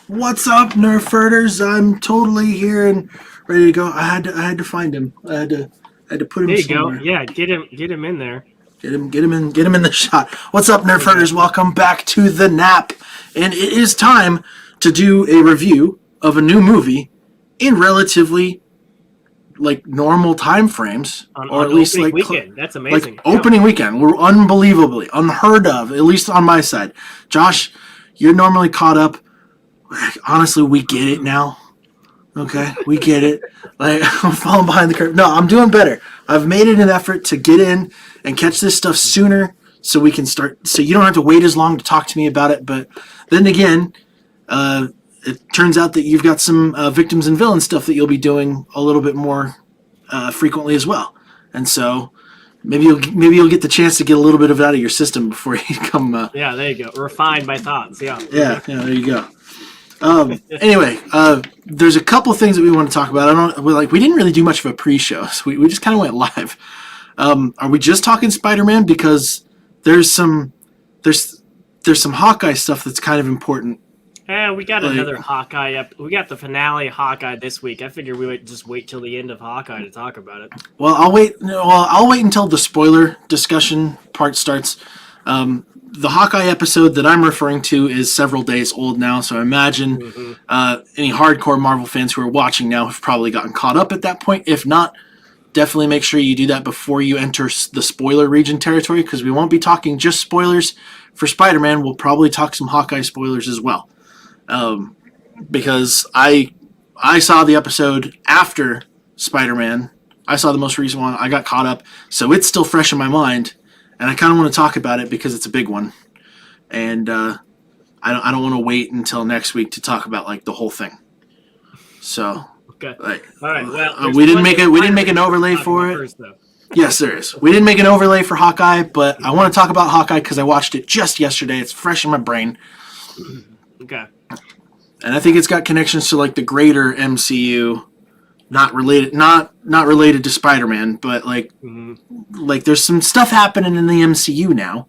What's up, Nerferders? I'm totally here and ready to go. I had to find him. I had to put him There you go. somewhere. Yeah, get him in there. Get him in the shot. What's up, There you go. Nerferders? Welcome back to the Nap, and it is time to do a review of a new movie in relatively like normal time frames, On, or on at least opening like weekend. That's like amazing. Yeah. opening weekend. We're unbelievably unheard of, at least on my side. Josh, you're normally caught up. Honestly, we get it now. Okay, we get it. Like, I'm falling behind the curve. No, I'm doing better. I've made it an effort to get in and catch this stuff sooner so we can start. So you don't have to wait as long to talk to me about it. But then again, it turns out that you've got some victims and villains stuff that you'll be doing a little bit more frequently as well. And so maybe you'll get the chance to get a little bit of it out of your system before you come. Yeah, there you go. Refined by thoughts. Yeah. Yeah, there you go. Anyway, there's a couple things that we want to talk about. We didn't really do much of a pre-show, so we just kind of went live. Are we just talking Spider-Man? Because there's some Hawkeye stuff that's kind of important. Yeah, we got another Hawkeye up. We got the finale of Hawkeye this week. I figured we would just wait till the end of Hawkeye to talk about it. Well, I'll wait. No, well, I'll wait until the spoiler discussion part starts. The Hawkeye episode that I'm referring to is several days old now, so I imagine any hardcore Marvel fans who are watching now have probably gotten caught up at that point. If not, definitely make sure you do that before you enter the spoiler region territory, because we won't be talking just spoilers for Spider-Man. We'll probably talk some Hawkeye spoilers as well, because I saw the episode after Spider-Man. I saw the most recent one. I got caught up, so it's still fresh in my mind. And I kind of want to talk about it because it's a big one, and I don't want to wait until next week to talk about like the whole thing. So, Okay. like, All right. Well, we didn't make an overlay for it. First, Yes, there is. We didn't make an overlay for Hawkeye, but I want to talk about Hawkeye because I watched it just yesterday. It's fresh in my brain, okay. and I think it's got connections to like the greater MCU. Not related to Spider-Man, but like there's some stuff happening in the MCU now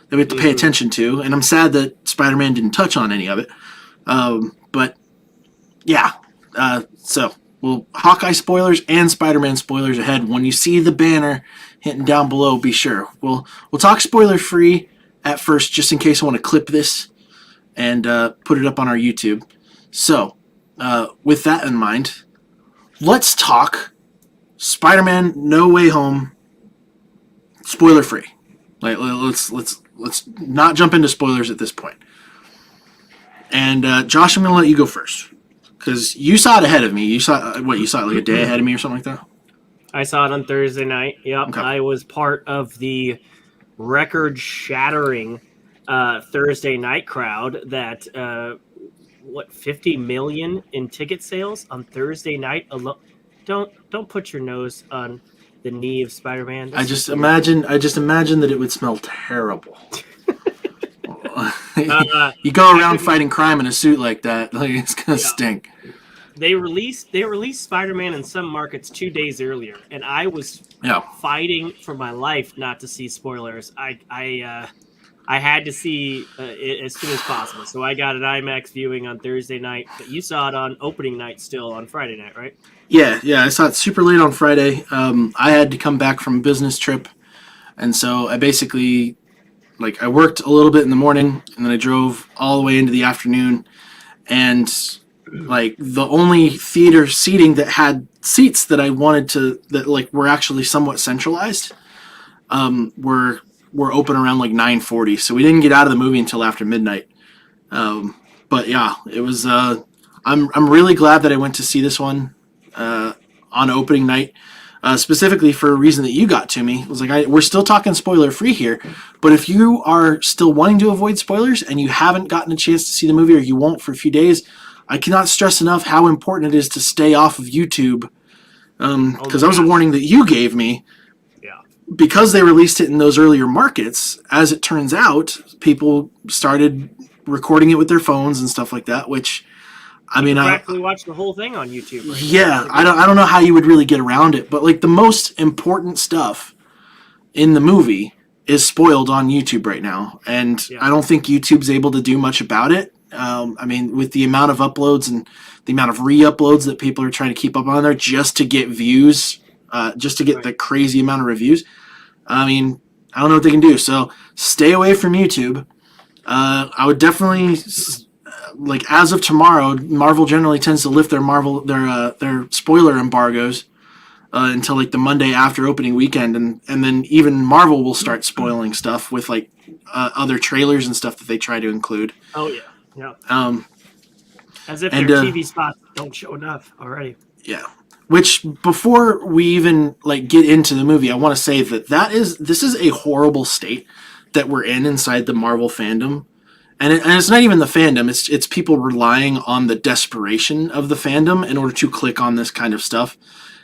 that we have to pay attention to, and I'm sad that Spider-Man didn't touch on any of it. But yeah, so Hawkeye spoilers and Spider-Man spoilers ahead. When you see the banner hitting down below, be sure we'll talk spoiler free at first, just in case I want to clip this and put it up on our YouTube. So with that in mind, let's talk Spider-Man No Way Home spoiler free. Like, let's not jump into spoilers at this point. And Josh, I'm going to let you go first because you saw it ahead of me. You saw it like a day ahead of me or something like that? I saw it on Thursday night. Yep. Okay. I was part of the record-shattering Thursday night crowd that 50 million in ticket sales on Thursday night alone. Don't put your nose on the knee of Spider-Man. I just imagine that it would smell terrible. You go around fighting crime in a suit like that, like it's gonna stink. They released Spider-Man in some markets 2 days earlier, and I was fighting for my life not to see spoilers. I had to see it as soon as possible, so I got an IMAX viewing on Thursday night. But you saw it on opening night still on Friday night, right? Yeah, I saw it super late on Friday. I had to come back from a business trip, and so I basically, I worked a little bit in the morning, and then I drove all the way into the afternoon, and the only theater seating that had seats that I wanted to that were actually somewhat centralized, were open around 9:40, so we didn't get out of the movie until after midnight. But yeah, it was. I'm really glad that I went to see this one on opening night, specifically for a reason that you got to me. It was we're still talking spoiler free here, but if you are still wanting to avoid spoilers and you haven't gotten a chance to see the movie, or you won't for a few days, I cannot stress enough how important it is to stay off of YouTube, because that was a warning that you gave me. Because they released it in those earlier markets, as it turns out, people started recording it with their phones and stuff like that, which, I mean, I actually watched the whole thing on YouTube. Right? Yeah, I don't know how you would really get around it, but the most important stuff in the movie is spoiled on YouTube right now, and I don't think YouTube's able to do much about it. I mean, with the amount of uploads and the amount of re-uploads that people are trying to keep up on there just to get views, just to get the crazy amount of reviews. I mean, I don't know what they can do. So stay away from YouTube. I would definitely, like, as of tomorrow, Marvel generally tends to lift their spoiler embargoes until like the Monday after opening weekend, and then even Marvel will start spoiling stuff with like other trailers and stuff that they try to include. Oh yeah, yeah. As if And their TV spots don't show enough already. Yeah. Which, before we even like get into the movie, I want to say that this is a horrible state that we're in inside the Marvel fandom, and it's not even the fandom. It's people relying on the desperation of the fandom in order to click on this kind of stuff,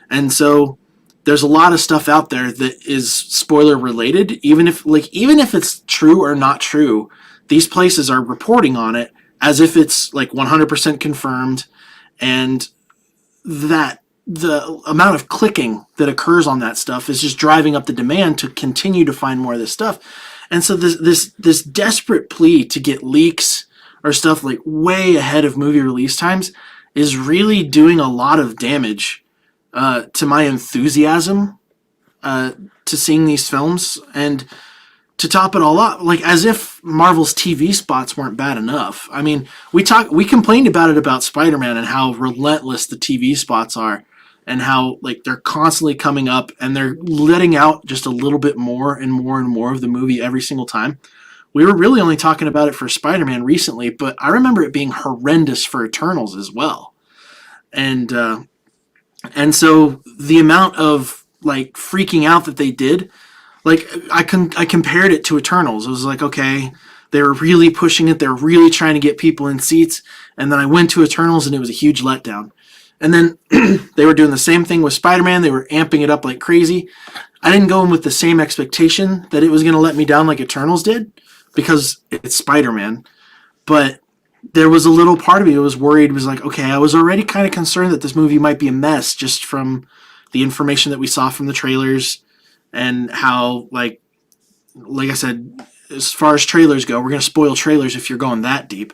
and so there's a lot of stuff out there that is spoiler related. Even if it's true or not true, these places are reporting on it as if it's like 100% confirmed, and that the amount of clicking that occurs on that stuff is just driving up the demand to continue to find more of this stuff. And so this desperate plea to get leaks or stuff like way ahead of movie release times is really doing a lot of damage to my enthusiasm to seeing these films. And to top it all up, like, as if Marvel's TV spots weren't bad enough. I mean, we complained about Spider-Man and how relentless the TV spots are, and how like they're constantly coming up and they're letting out just a little bit more and more and more of the movie every single time. We were really only talking about it for Spider-Man recently, but I remember it being horrendous for Eternals as well. And so the amount of like freaking out that they did, like I compared it to Eternals. It was like, okay, they were really pushing it. They were really trying to get people in seats. And then I went to Eternals and it was a huge letdown. And then they were doing the same thing with Spider-Man. They were amping it up like crazy. I didn't go in with the same expectation that it was going to let me down like Eternals did, because it's Spider-Man. But there was a little part of me that was worried, was like, okay, I was already kind of concerned that this movie might be a mess just from the information that we saw from the trailers, and how, like I said, as far as trailers go, we're going to spoil trailers if you're going that deep.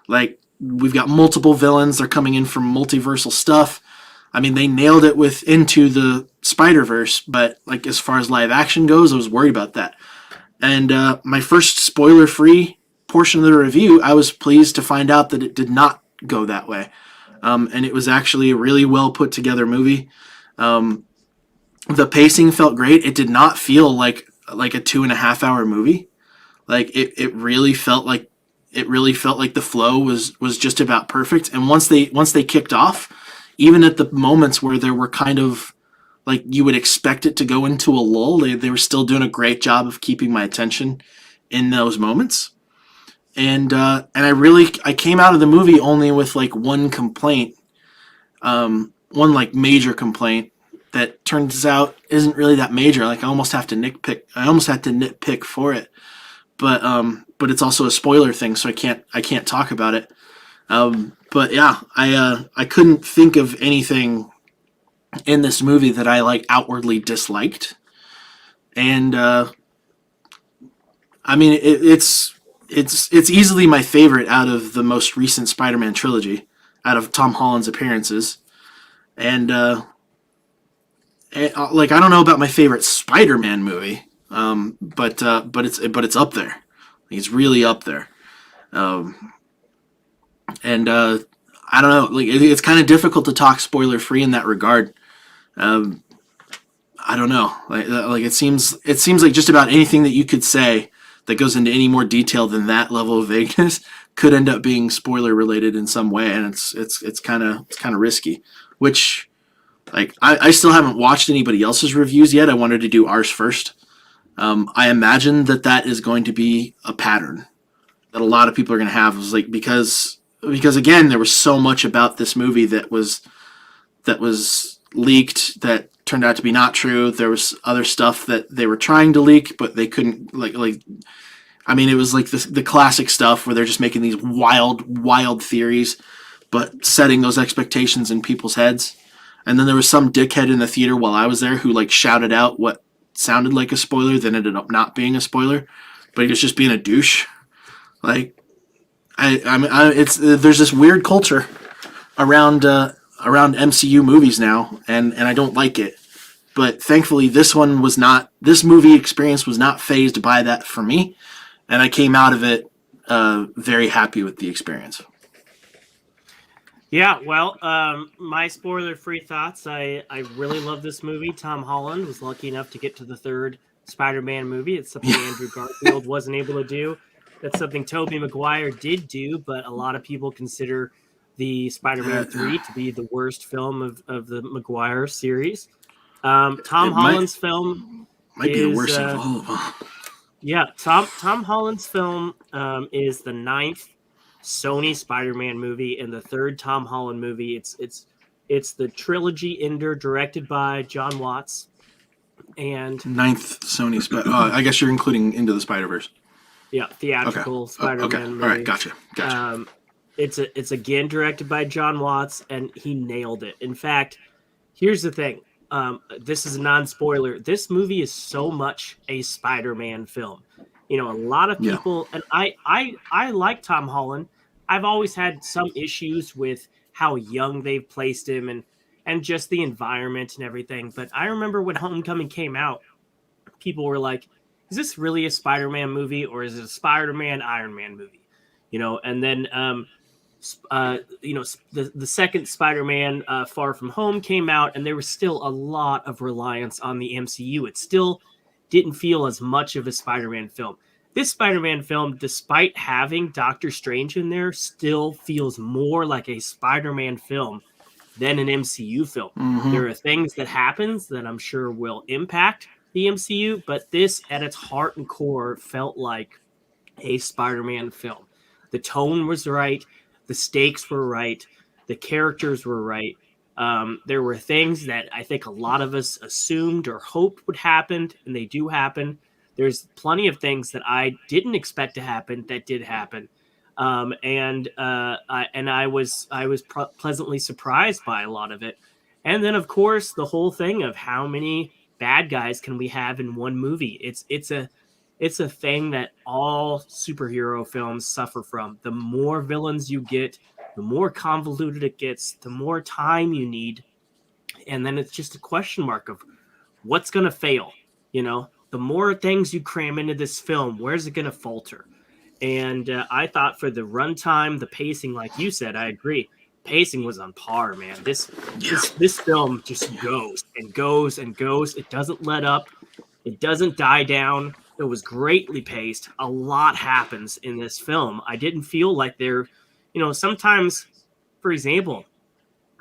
Like, we've got multiple villains. They're coming in from multiversal stuff. I mean, they nailed it with Into the Spider-Verse, but like as far as live action goes, I was worried about that. And my first spoiler-free portion of the review, I was pleased to find out that it did not go that way. And it was actually a really well put together movie. The pacing felt great. It did not feel like a 2.5 hour movie. Like it really felt like the flow was just about perfect. And once they kicked off, even at the moments where there were kind of like you would expect it to go into a lull, they were still doing a great job of keeping my attention in those moments. And I came out of the movie only with like one complaint, one like major complaint that turns out isn't really that major. Like I almost had to nitpick for it, but it's also a spoiler thing, so I can't talk about it. But yeah, I couldn't think of anything in this movie that I like outwardly disliked, and I mean it's easily my favorite out of the most recent Spider-Man trilogy, out of Tom Holland's appearances, and like I don't know about my favorite Spider-Man movie, but it's up there. It's really up there, and I don't know. Like it's kind of difficult to talk spoiler free in that regard. I don't know. Like it seems like just about anything that you could say that goes into any more detail than that level of vagueness could end up being spoiler related in some way, and it's kind of risky. Which, like, I still haven't watched anybody else's reviews yet. I wanted to do ours first. I imagine that is going to be a pattern that a lot of people are going to have. It was like because again, there was so much about this movie that was leaked that turned out to be not true. There was other stuff that they were trying to leak, but they couldn't. Like I mean, it was like the classic stuff where they're just making these wild theories, but setting those expectations in people's heads. And then there was some dickhead in the theater while I was there who like shouted out what sounded like a spoiler, then ended up not being a spoiler, but he was just being a douche. Like, it's there's this weird culture around MCU movies now, and I don't like it. But thankfully, this movie experience was not phased by that for me, and I came out of it very happy with the experience. Yeah, well, my spoiler-free thoughts. I really love this movie. Tom Holland was lucky enough to get to the third Spider-Man movie. It's something Andrew Garfield wasn't able to do. That's something Tobey Maguire did do, but a lot of people consider the Spider-Man 3 to be the worst film of the Maguire series. Tom Holland's film might be the worst of all of them. Yeah, Tom Holland's film is the 9th Sony Spider-Man movie and the 3rd Tom Holland movie. It's the trilogy ender directed by John Watts. And 9th Sony I guess you're including Into the Spider-Verse. Yeah, theatrical Spider-Man movie. All right, gotcha. It's again directed by John Watts, and he nailed it. In fact, here's the thing. This is a non-spoiler. This movie is so much a Spider-Man film. A lot of people, and I like Tom Holland. I've always had some issues with how young they've placed him and just the environment and everything. But I remember when Homecoming came out, people were like, is this really a Spider-Man movie or is it a Spider-Man Iron Man movie? And then the second Spider-Man Far From Home came out, and there was still a lot of reliance on the MCU. It still didn't feel as much of a Spider-Man film. This Spider-Man film, despite having Doctor Strange in there, still feels more like a Spider-Man film than an MCU film. Mm-hmm. There are things that happens that I'm sure will impact the MCU, but this at its heart and core felt like a Spider-Man film. The tone was right. The stakes were right. The characters were right. There were things that I think a lot of us assumed or hoped would happen, and they do happen. There's plenty of things that I didn't expect to happen that did happen. I was pleasantly surprised by a lot of it. And then, of course, the whole thing of how many bad guys can we have in one movie? It's a thing that all superhero films suffer from. The more villains you get, the more convoluted it gets, the more time you need. And then it's just a question mark of what's going to fail. The more things you cram into this film, where's it going to falter? And I thought for the runtime, the pacing, like you said, I agree. Pacing was on par, man. This film just goes and goes and goes. It doesn't let up. It doesn't die down. It was greatly paced. A lot happens in this film. I didn't feel like sometimes, for example,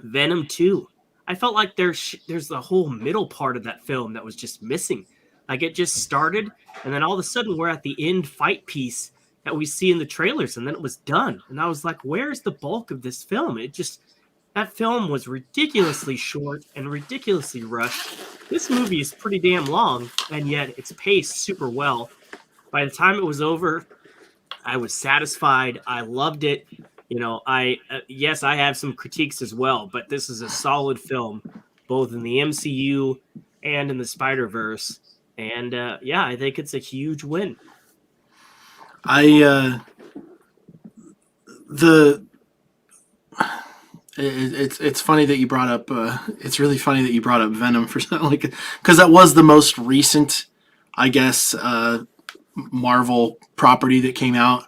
Venom 2. I felt like there's the whole middle part of that film that was just missing. Like it just started, and then all of a sudden we're at the end fight piece that we see in the trailers, and then it was done. And I was like, where's the bulk of this film? That film was ridiculously short and ridiculously rushed. This movie is pretty damn long, and yet it's paced super well. By the time it was over, I was satisfied. I loved it. Yes, I have some critiques as well, but this is a solid film, both in the MCU and in the Spider-Verse. And I think it's a huge win. It's funny that you brought up. It's really funny that you brought up Venom for something because that was the most recent, I guess, Marvel property that came out.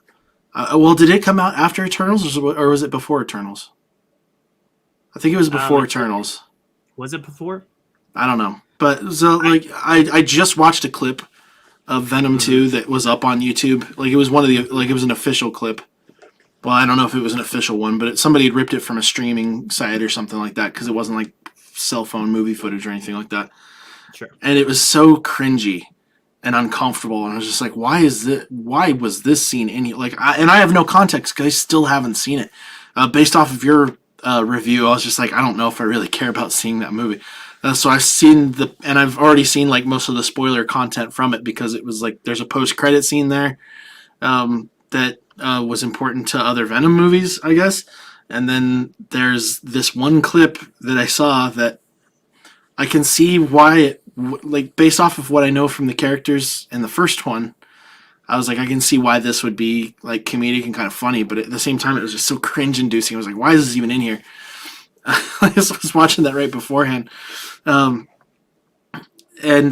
Did it come out after Eternals or was it before Eternals? I think it was before Eternals. Was it before? I don't know. But so I just watched a clip of Venom 2 that was up on YouTube. Like it was it was an official clip. Well, I don't know if it was an official one, but somebody had ripped it from a streaming site or something like that because it wasn't like cell phone movie footage or anything like that. Sure. And it was so cringy and uncomfortable, and I was just like, why was this scene any and I have no context because I still haven't seen it. Based off of your review, I was just like, I don't know if I really care about seeing that movie. So I've seen and I've already seen like most of the spoiler content from it because it was like there's a post-credit scene there that was important to other Venom movies, I guess. And then there's this one clip that I saw that I can see why based off of what I know from the characters in the first one, I was like, I can see why this would be like comedic and kind of funny, but at the same time, it was just so cringe-inducing. I was like, why is this even in here? I was watching that right beforehand. Um, and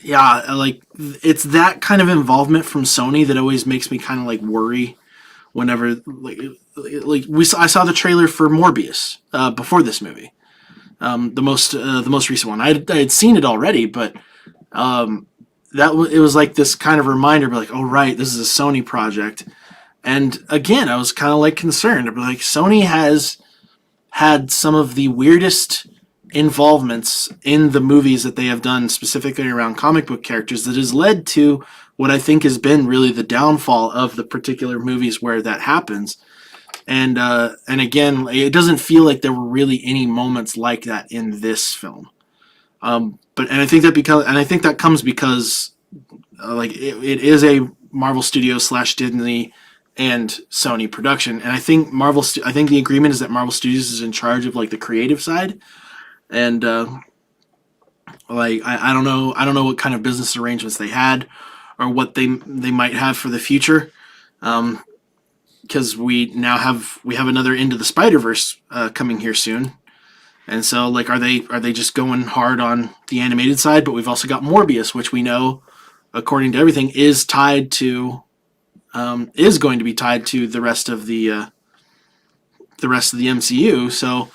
yeah, like it's that kind of involvement from Sony that always makes me kind of like worry whenever I saw the trailer for Morbius before this movie, the most recent one. I had seen it already, but it was like this kind of reminder, like, oh right, this is a Sony project. And again, I was kind of like concerned. Like Sony has had some of the weirdest involvements in the movies that they have done, specifically around comic book characters, that has led to what I think has been really the downfall of the particular movies where that happens. And again, it doesn't feel like there were really any moments like that in this film. I think that comes because like it is a Marvel Studios / Disney and Sony production, and I think I think the agreement is that Marvel Studios is in charge of like the creative side, and I don't know what kind of business arrangements they had or what they might have for the future, because we have another Into the Spider-Verse coming here soon. And so, like, are they just going hard on the animated side? But we've also got Morbius, which we know, according to everything, is going to be tied to the rest of the MCU. So,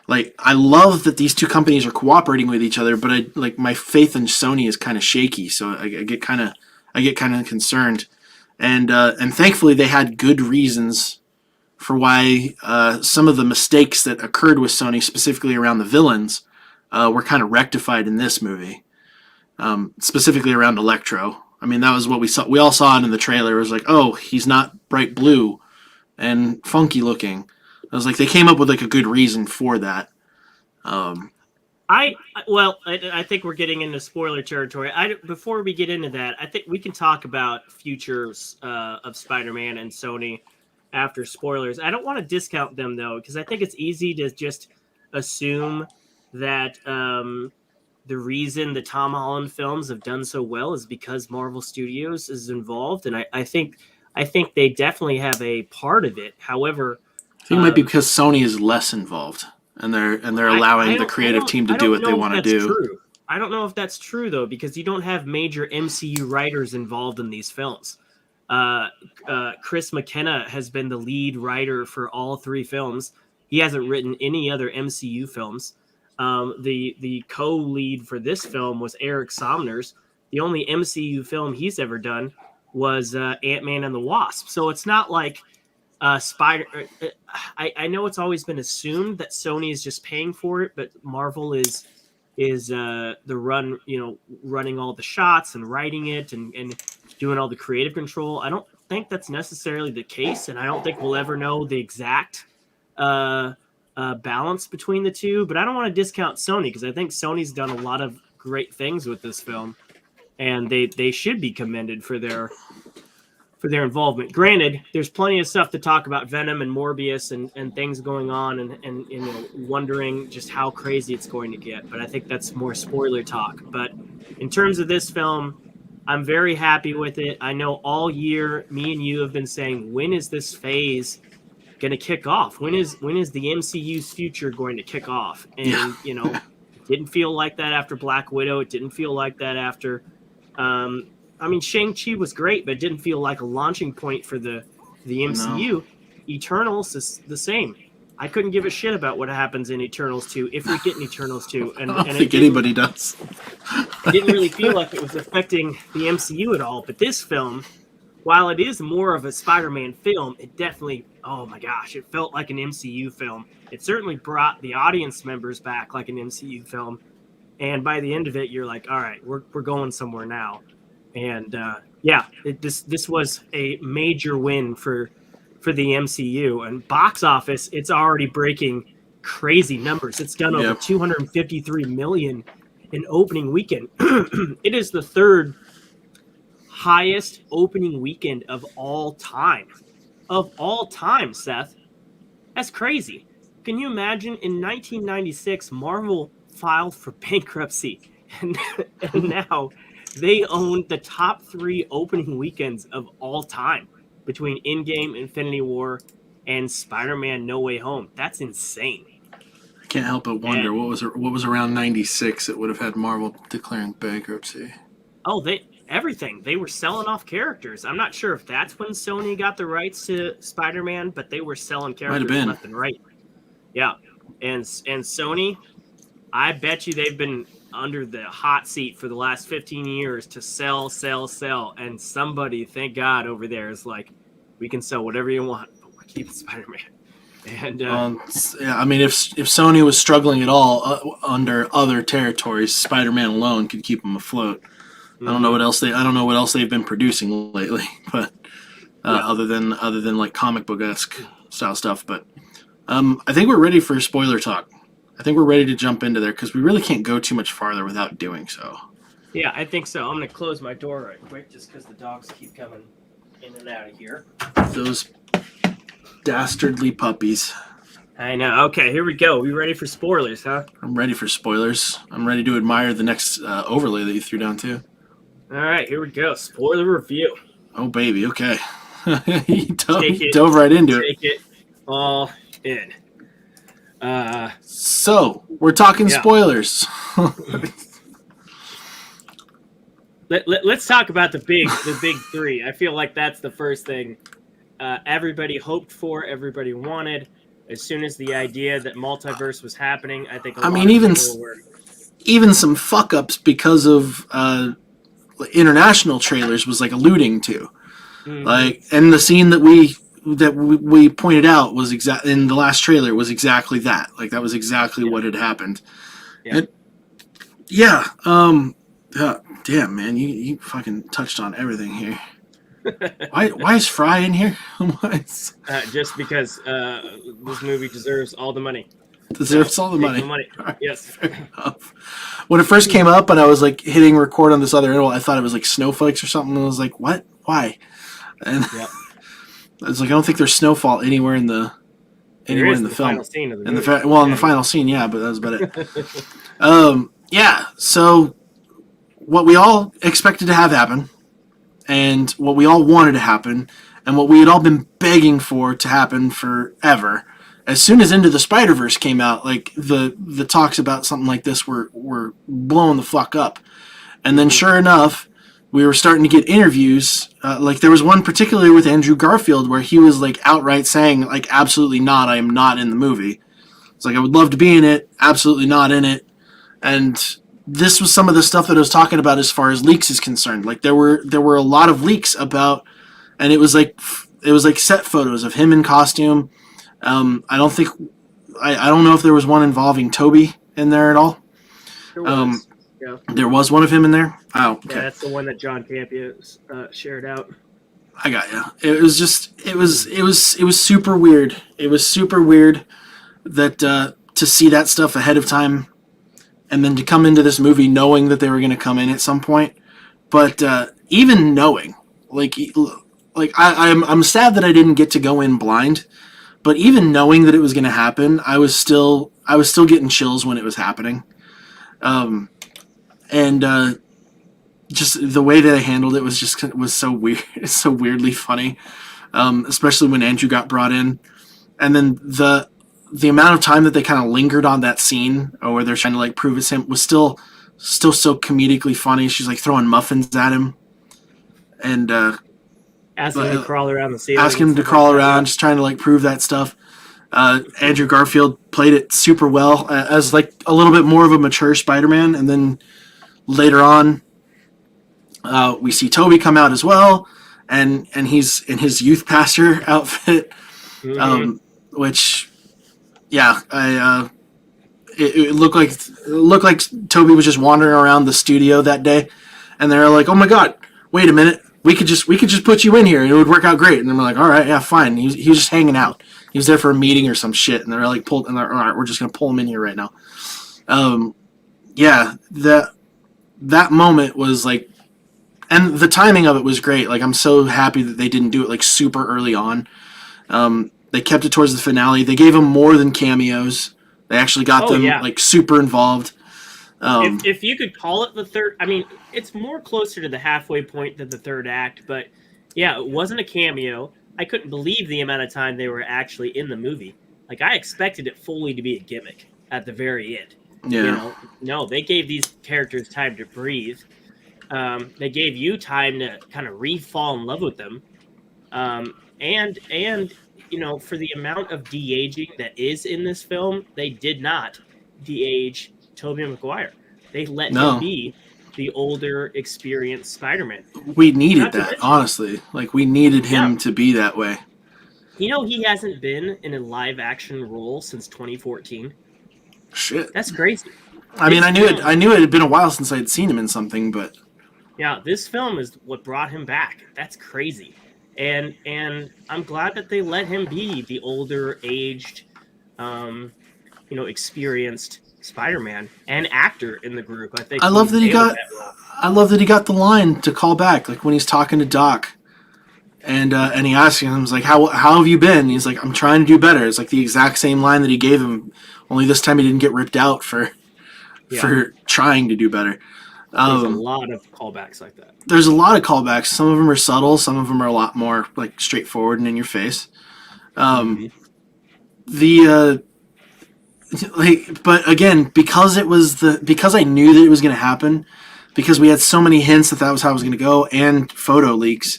like, I love that these two companies are cooperating with each other, but my faith in Sony is kind of shaky. So I get kind of concerned, and thankfully they had good reasons for why some of the mistakes that occurred with Sony, specifically around the villains, were kind of rectified in this movie, specifically around Electro. I mean, that was what we saw. We all saw it in the trailer. It was like, oh, he's not bright blue and funky looking. I was like, they came up with like a good reason for that. I think we're getting into spoiler territory. Before we get into that, I think we can talk about futures of Spider-Man and Sony after spoilers. I don't want to discount them though, because I think it's easy to just assume that the reason the Tom Holland films have done so well is because Marvel Studios is involved, and I think they definitely have a part of it. However, I think it might be because Sony is less involved, and they're allowing the creative team to do what they want to do. True. I don't know if that's true though, because you don't have major MCU writers involved in these films. Chris McKenna has been the lead writer for all three films. He hasn't written any other MCU films. The co-lead for this film was Eric Somners. The only MCU film he's ever done was Ant-Man and the Wasp. So it's not like I know it's always been assumed that Sony is just paying for it, but Marvel is running all the shots and writing it and doing all the creative control. I don't think that's necessarily the case, and I don't think we'll ever know the exact balance between the two. But I don't want to discount Sony, because I think Sony's done a lot of great things with this film, and they should be commended for their involvement. Granted, there's plenty of stuff to talk about Venom and Morbius and things going on and wondering just how crazy it's going to get. But I think that's more spoiler talk. But in terms of this film, I'm very happy with it. I know all year me and you have been saying, when is this phase going to kick off? When is the MCU's future going to kick off? And it didn't feel like that after Black Widow. It didn't feel like that after Shang-Chi was great, but it didn't feel like a launching point for the MCU. No. Eternals is the same. I couldn't give a shit about what happens in Eternals 2, if we get an Eternals 2. And I don't think anybody does. It didn't really feel like it was affecting the MCU at all. But this film, while it is more of a Spider-Man film, it definitely, oh my gosh, it felt like an MCU film. It certainly brought the audience members back like an MCU film. And by the end of it, you're like, all right, we're going somewhere now. And this was a major win for the MCU. And box office, it's already breaking crazy numbers. It's done over $253 million in opening weekend. It is the third highest opening weekend of all time. Of all time, Seth. That's crazy. Can you imagine? In 1996, Marvel filed for bankruptcy. And now they owned the top 3 opening weekends of all time between Endgame, Infinity War, and Spider-Man: No Way Home. That's insane. I can't help but wonder what was around 96 that would have had Marvel declaring bankruptcy. Oh, everything. They were selling off characters. I'm not sure if that's when Sony got the rights to Spider-Man, but they were selling characters left and right. Yeah. And Sony, I bet you they've been under the hot seat for the last 15 years to sell. And somebody, thank God, over there is like, we can sell whatever you want, but we're keeping Spider-Man. And yeah, I mean, if Sony was struggling at all under other territories, Spider-Man alone could keep them afloat. I don't know what else they've been producing lately, but other than like comic book-esque style stuff. But I think we're ready for spoiler talk. I think we're ready to jump into there because we really can't go too much farther without doing so. Yeah, I think so. I'm gonna close my door right quick just because the dogs keep coming in and out of here. Those dastardly puppies. I know. Okay, here we go. We ready for spoilers, huh? I'm ready for spoilers. I'm ready to admire the next overlay that you threw down too. All right, here we go. Spoiler review. Oh, baby. Okay. He dove right into it. Take it all in. So, we're talking spoilers. Let's talk about the big 3. I feel like that's the first thing everybody hoped for, everybody wanted. As soon as the idea that multiverse was happening, I think even some fuck ups because of international trailers was like alluding to, like, and the scene that we pointed out was in the last trailer was exactly that. Like that was exactly what had happened. Yeah. Damn, man, you fucking touched on everything here. Why is Fry in here? Just because this movie deserves all the money. Deserves all the money. Right. Yes. When it first came up and I was like hitting record on this other interval, I thought it was like snowflakes or something. And I was like, what? Why? And I was like, I don't think there's snowfall anywhere in the film. Final scene of the movie. In the final scene, yeah, but that was about it. Yeah. So what we all expected to have happen, and what we all wanted to happen, and what we had all been begging for to happen forever. As soon as Into the Spider-Verse came out, like the talks about something like this were blowing the fuck up. And then sure enough, we were starting to get interviews. Like there was one particularly with Andrew Garfield where he was like outright saying like, absolutely not, I am not in the movie. It's like, I would love to be in it, absolutely not in it. And this was some of the stuff that I was talking about as far as leaks is concerned. Like there were a lot of leaks about, and it was like set photos of him in costume. I don't know if there was one involving Toby in there at all. There was. Yeah. There was one of him in there. Oh, okay. Yeah, that's the one that John Campia shared out. I got you. It was super weird. It was super weird that to see that stuff ahead of time, and then to come into this movie knowing that they were going to come in at some point. But even knowing, I'm sad that I didn't get to go in blind. But even knowing that it was going to happen, I was still getting chills when it was happening, and just the way that I handled it was so weird. It's so weirdly funny, especially when Andrew got brought in, and then the amount of time that they kind of lingered on that scene, where they're trying to like prove it's him, was still so comedically funny. She's like throwing muffins at him, and. Ask him to crawl around the ceiling. Ask him to crawl around, just trying to like prove that stuff. Andrew Garfield played it super well as like a little bit more of a mature Spider-Man, and then later on, we see Toby come out as well, and he's in his youth pastor outfit, which, yeah, it looked like Toby was just wandering around the studio that day, and they're like, oh my god, wait a minute. We could just put you in here and it would work out great. And then we're like, all right, yeah, fine. He was just hanging out. He was there for a meeting or some shit. And they're like, all right, we're just gonna pull him in here right now. Yeah, that moment was like, and the timing of it was great. Like I'm so happy that they didn't do it like super early on. They kept it towards the finale. They gave them more than cameos. They actually got them like super involved. If you could call it the third, I mean, it's more closer to the halfway point than the third act, but yeah, it wasn't a cameo. I couldn't believe the amount of time they were actually in the movie. Like, I expected it fully to be a gimmick at the very end. Yeah. You know, no, they gave these characters time to breathe. They gave you time to kind of re-fall in love with them. And you know, for the amount of de-aging that is in this film, they did not de-age Tobey Maguire. They let him be the older, experienced Spider-Man. We needed that, honestly. Like, we needed him to be that way. You know, he hasn't been in a live-action role since 2014. Shit, that's crazy. I mean, I knew it had been a while since I had seen him in something, but yeah, this film is what brought him back. That's crazy. And I'm glad that they let him be the older, aged, you know, experienced Spider-Man and actor in the group. I think I love that he got the line to call back, like when he's talking to Doc, and he asks him, he's like, how have you been? And he's like, I'm trying to do better. It's like the exact same line that he gave him, only this time he didn't get ripped out for trying to do better. There's a lot of callbacks like that. There's a lot of callbacks. Some of them are subtle. Some of them are a lot more like straightforward and in your face. But again, because I knew that it was going to happen, because we had so many hints that was how it was going to go, and photo leaks.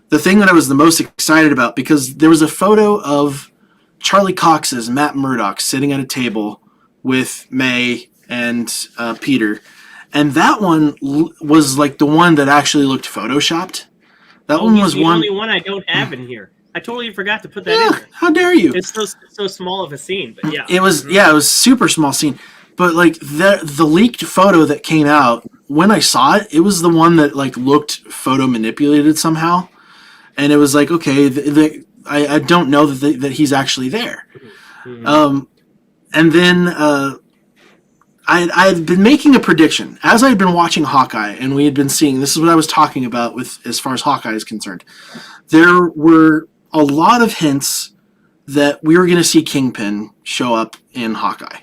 The thing that I was the most excited about, because there was a photo of Charlie Cox's Matt Murdock sitting at a table with May and Peter. And that one was like the one that actually looked photoshopped. That one was the only one I don't have in here. I totally forgot to put that in there. How dare you? It's so small of a scene, but yeah. It was super small scene. But like the leaked photo that came out, when I saw it, it was the one that like looked photo manipulated somehow. And it was like, okay, I don't know that he's actually there. Mm-hmm. And then I've been making a prediction as I had been watching Hawkeye, and we had been seeing, this is what I was talking about with as far as Hawkeye is concerned. There were a lot of hints that we were going to see Kingpin show up in Hawkeye.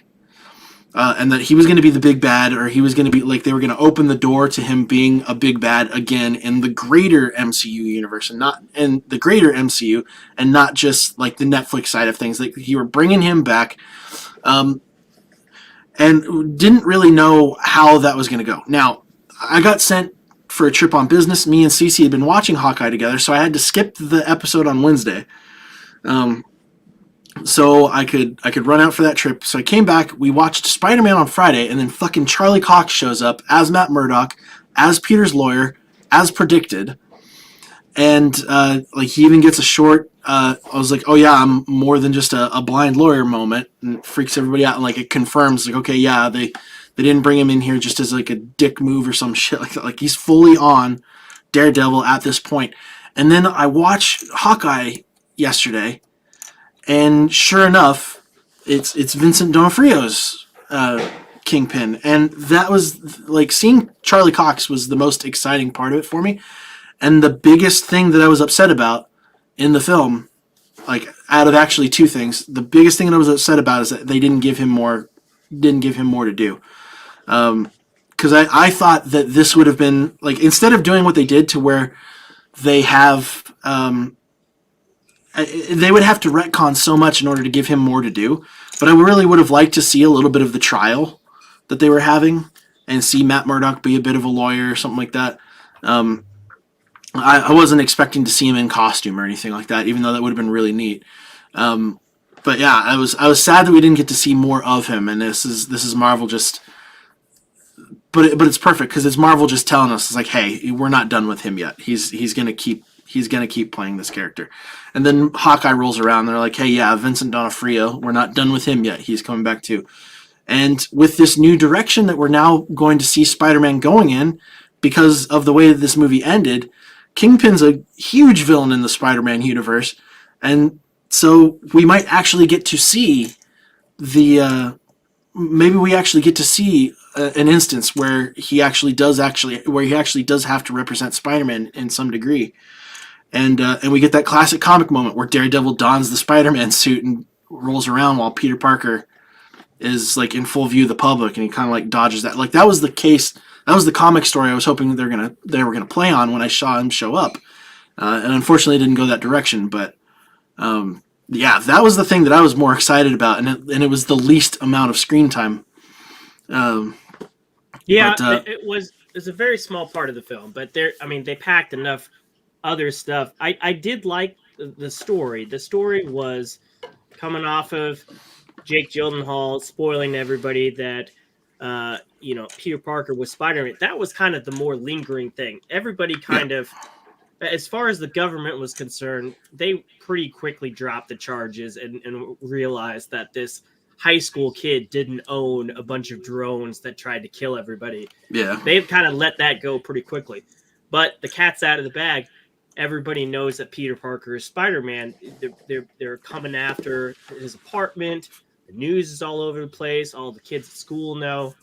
And that he was going to be the big bad, or he was going to be like, they were going to open the door to him being a big bad again in the greater MCU universe, and not in the greater MCU, and not just like the Netflix side of things. Like, you were bringing him back. And didn't really know how that was going to go. Now, I got sent for a trip on business. Me and Cece had been watching Hawkeye together, so I had to skip the episode on Wednesday, so I could run out for that trip. So I came back. We watched Spider-Man on Friday, and then fucking Charlie Cox shows up as Matt Murdock, as Peter's lawyer, as predicted, and like he even gets a short. I was like, oh yeah, I'm more than just a blind lawyer moment, and it freaks everybody out, and like it confirms, like, okay, yeah, they didn't bring him in here just as like a dick move or some shit like that. Like, he's fully on Daredevil at this point. And then I watched Hawkeye yesterday, and sure enough, it's Vincent D'Onofrio's Kingpin, and that was like, seeing Charlie Cox was the most exciting part of it for me, and the biggest thing that I was upset about in the film, like, out of actually two things, the biggest thing that I was upset about is that they didn't give him more to do. Because I thought that this would have been, like, instead of doing what they did to where they have, they would have to retcon so much in order to give him more to do. But I really would have liked to see a little bit of the trial that they were having, and see Matt Murdock be a bit of a lawyer or something like that. I wasn't expecting to see him in costume or anything like that, even though that would have been really neat. But yeah, I was sad that we didn't get to see more of him, and this is Marvel just. But it's perfect because it's Marvel just telling us, it's like, hey, we're not done with him yet. He's gonna keep playing this character. And then Hawkeye rolls around, and they're like, hey, yeah, Vincent D'Onofrio, we're not done with him yet. He's coming back too. And with this new direction that we're now going to see Spider-Man going in, because of the way that this movie ended, Kingpin's a huge villain in the Spider-Man universe, and so we might actually get to see maybe we actually get to see an instance where he actually does have to represent Spider-Man in some degree, and we get that classic comic moment where Daredevil dons the Spider-Man suit and rolls around while Peter Parker is like in full view of the public, and he kind of like dodges that. Like, that was the case. That was the comic story I was hoping they were gonna play on when I saw him show up, and unfortunately, it didn't go that direction. But yeah, that was the thing that I was more excited about, and it was the least amount of screen time. Um, Yeah, but it's a very small part of the film, but they packed enough other stuff. I did like the story. The story was coming off of Jake Gyllenhaal spoiling to everybody that Peter Parker was Spider-Man. That was kind of the more lingering thing. Everybody kind of, as far as the government was concerned, they pretty quickly dropped the charges and realized that this high school kid didn't own a bunch of drones that tried to kill everybody. yeah, They've kind of let that go pretty quickly. But the cat's out of the bag. Everybody knows that Peter Parker is Spider-Man. They're coming after his apartment. The news is all over the place. All the kids at school know.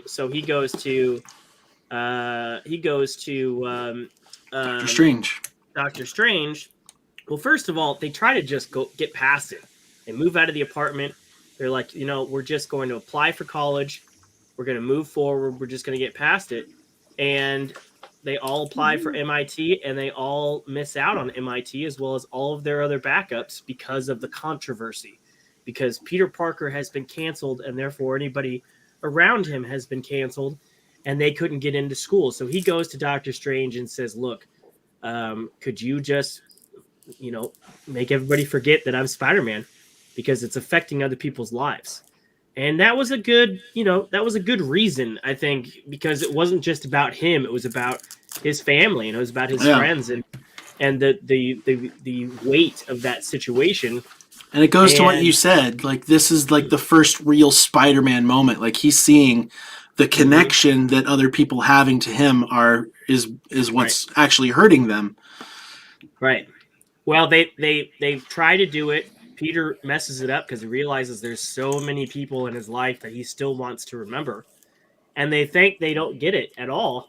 So he goes to Doctor Strange. Doctor Strange. Well, first of all, they try to just get past it. They move out of the apartment. They're like, we're just going to apply for college. We're going to move forward. We're just going to get past it. And they all apply for MIT, and they all miss out on MIT as well as all of their other backups because of the controversy. Because Peter Parker has been canceled, and therefore anybody around him has been canceled, and they couldn't get into school. So he goes to Doctor Strange and says, look, could you just, make everybody forget that I'm Spider-Man because it's affecting other people's lives. And that was a good reason, I think, because it wasn't just about him. It was about his family, and it was about his friends, and the weight of that situation. And it goes to what you said. Like, this is like the first real Spider-Man moment. Like, he's seeing the connection that other people having to him is what's actually hurting them. Right. Well, they try to do it. Peter messes it up because he realizes there's so many people in his life that he still wants to remember. And they think they don't get it at all.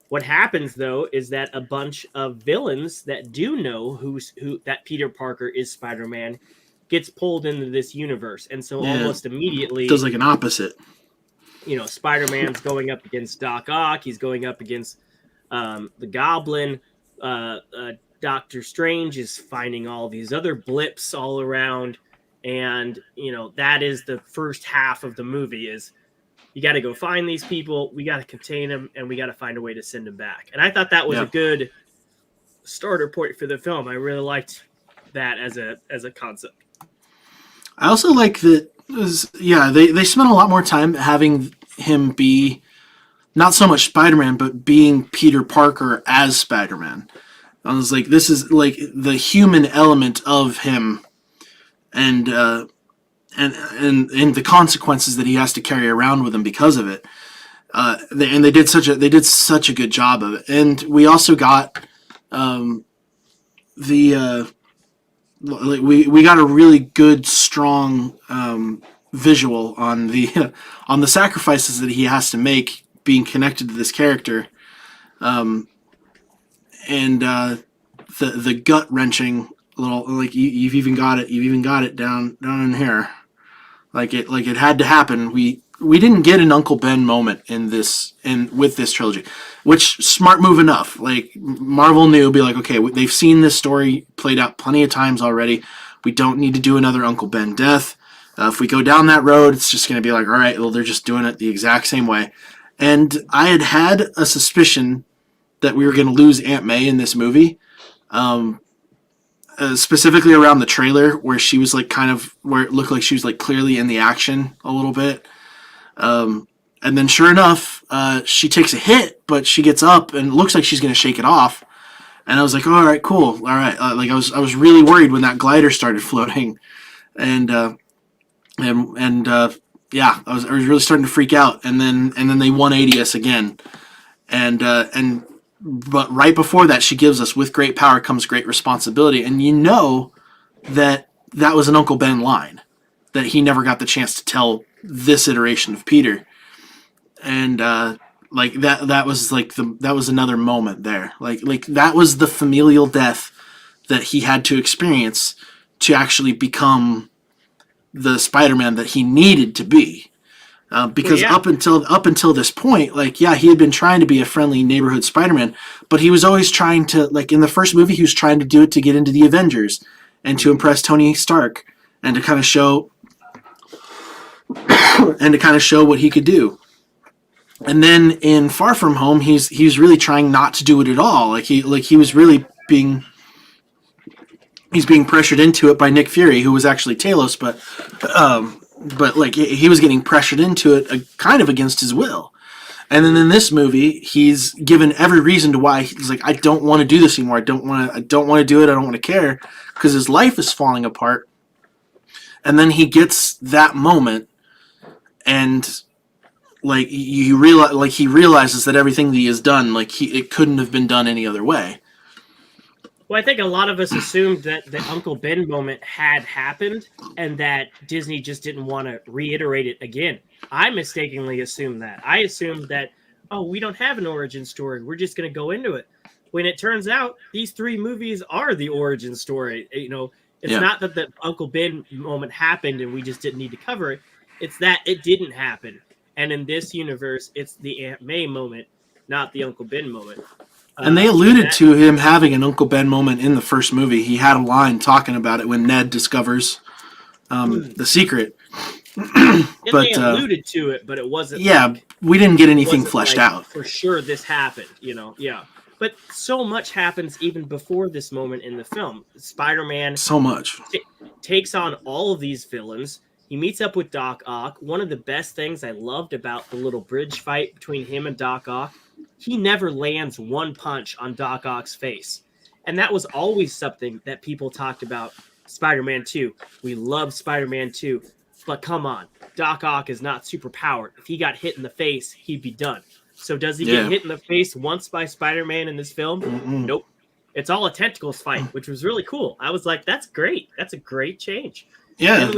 What happens, though, is that a bunch of villains that do know that Peter Parker is Spider-Man gets pulled into this universe. And so almost immediately... It does like an opposite. Spider-Man's going up against Doc Ock. He's going up against the Goblin. Doctor Strange is finding all these other blips all around, and that is the first half of the movie. Is you got to go find these people, we got to contain them, and we got to find a way to send them back. And I thought that was a good starter point for the film. I really liked that as a concept. I also like that. They spent a lot more time having him be not so much Spider-Man, but being Peter Parker as Spider-Man. I was like, this is like the human element of him, and the consequences that he has to carry around with him because of it. They did such a good job of it, and we also got we got a really good, strong visual on the sacrifices that he has to make being connected to this character. And the gut wrenching little, like, you've even got it down in here, like it had to happen. We didn't get an Uncle Ben moment with this trilogy, which smart move enough. Like, Marvel knew, be like, okay, they've seen this story played out plenty of times already. We don't need to do another Uncle Ben death. If we go down that road, it's just going to be like, all right, well, they're just doing it the exact same way. And I had a suspicion that we were going to lose Aunt May in this movie, specifically around the trailer where she was like where it looked like she was like clearly in the action a little bit. And then sure enough, she takes a hit, but she gets up and it looks like she's going to shake it off. And I was like, oh, all right, cool. All right. Like I was really worried when that glider started floating, and yeah, I was really starting to freak out. And then they 180 us again. But right before that, she gives us, with great power comes great responsibility. And that was an Uncle Ben line that he never got the chance to tell this iteration of Peter. And like that was another moment there. Like that was the familial death that he had to experience to actually become the Spider-Man that he needed to be. Because up until this point, like, yeah, he had been trying to be a friendly neighborhood Spider-Man, but he was always trying to, like, in the first movie, he was trying to do it to get into the Avengers and to impress Tony Stark and to kind of show what he could do. And then in Far From Home, he's really trying not to do it at all. He was really being pressured into it by Nick Fury, who was actually Talos, but like he was getting pressured into it kind of against his will. And then in this movie, he's given every reason to why he's like, I don't want to do this anymore. I don't want to do it. I don't want to care, because his life is falling apart. And then he gets that moment, and like he realizes that everything that he has done, like it couldn't have been done any other way. Well, I think a lot of us assumed that the Uncle Ben moment had happened and that Disney just didn't want to reiterate it again. I mistakenly assumed that. I assumed that, we don't have an origin story. We're just going to go into it. When it turns out these 3 movies are the origin story. It's not that the Uncle Ben moment happened and we just didn't need to cover it. It's that it didn't happen. And in this universe, it's the Aunt May moment, not the Uncle Ben moment. And they alluded to him having an Uncle Ben moment in the first movie. He had a line talking about it when Ned discovers the secret. They alluded to it, but it wasn't. Yeah, we didn't get anything fleshed out. For sure, this happened. Yeah. But so much happens even before this moment in the film. Spider-Man so much takes on all of these villains. He meets up with Doc Ock. One of the best things I loved about the little bridge fight between him and Doc Ock, he never lands one punch on Doc Ock's face. And that was always something that people talked about. Spider-Man 2. We love Spider-Man 2. But come on, Doc Ock is not super powered. If he got hit in the face, he'd be done. So does he get hit in the face once by Spider-Man in this film? Mm-mm. Nope. It's all a tentacles fight, which was really cool. I was like, that's great. That's a great change. Yeah.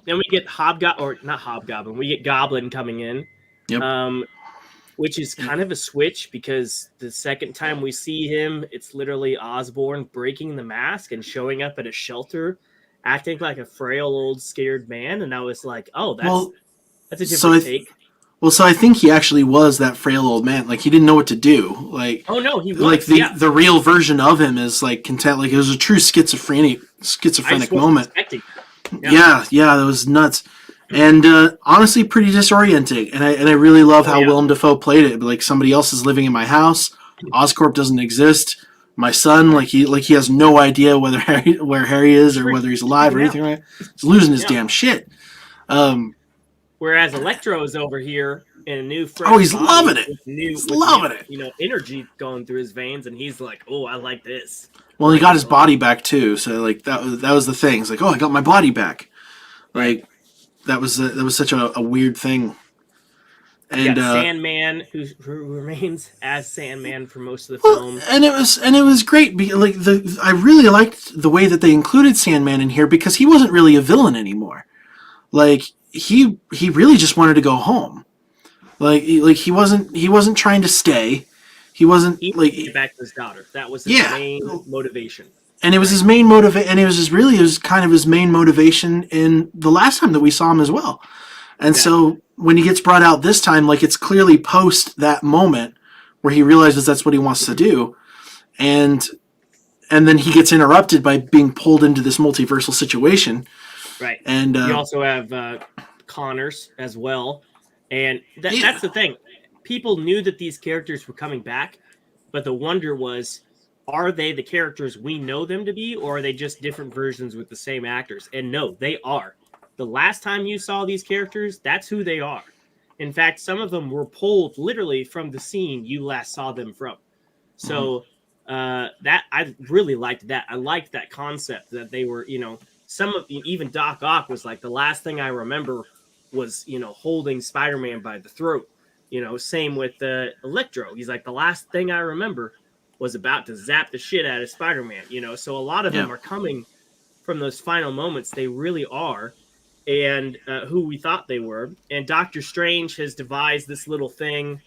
Then we get Hobgoblin. We get Goblin coming in. Yep. Which is kind of a switch, because the second time we see him, it's literally Osborn breaking the mask and showing up at a shelter, acting like a frail old scared man. And I was like, that's a different take. Well, so I think he actually was that frail old man. Like, he didn't know what to do. Like, he was. Like the real version of him is like content. Like, it was a true schizophrenic moment. Yeah, that was nuts. And honestly, pretty disorienting. And I really love how Willem Dafoe played it. Like, somebody else is living in my house. Oscorp doesn't exist. My son, he has no idea where Harry is or whether he's alive or anything. Right? He's losing his damn shit. Whereas Electro is over here in a new fresh he's loving it. He's loving it. Energy going through his veins, and he's like, "Oh, I like this." Well, he got his body back too, so like that was the thing. It's like, I got my body back. Like that was such a weird thing. And Sandman, who remains as Sandman for most of the film, and it was great. I really liked the way that they included Sandman in here, because he wasn't really a villain anymore. Like, he really just wanted to go home. Like he wasn't trying to stay. He wasn't get back to his daughter. That was his main motivation. And it was his main motivation, and it was kind of his main motivation in the last time that we saw him as well. And so when he gets brought out this time, like, it's clearly post that moment where he realizes that's what he wants to do, and then he gets interrupted by being pulled into this multiversal situation. Right. And you also have Connors as well. And that's the thing. People knew that these characters were coming back, but the wonder was, are they the characters we know them to be, or are they just different versions with the same actors? And no, they are. The last time you saw these characters, that's who they are. In fact, some of them were pulled literally from the scene you last saw them from. So that I really liked that. I liked that concept that they were, even Doc Ock was like, the last thing I remember was, holding Spider-Man by the throat. Same with Electro. He's like, the last thing I remember was about to zap the shit out of Spider-Man. So a lot of them are coming from those final moments. They really are. And who we thought they were. And Doctor Strange has devised this little thing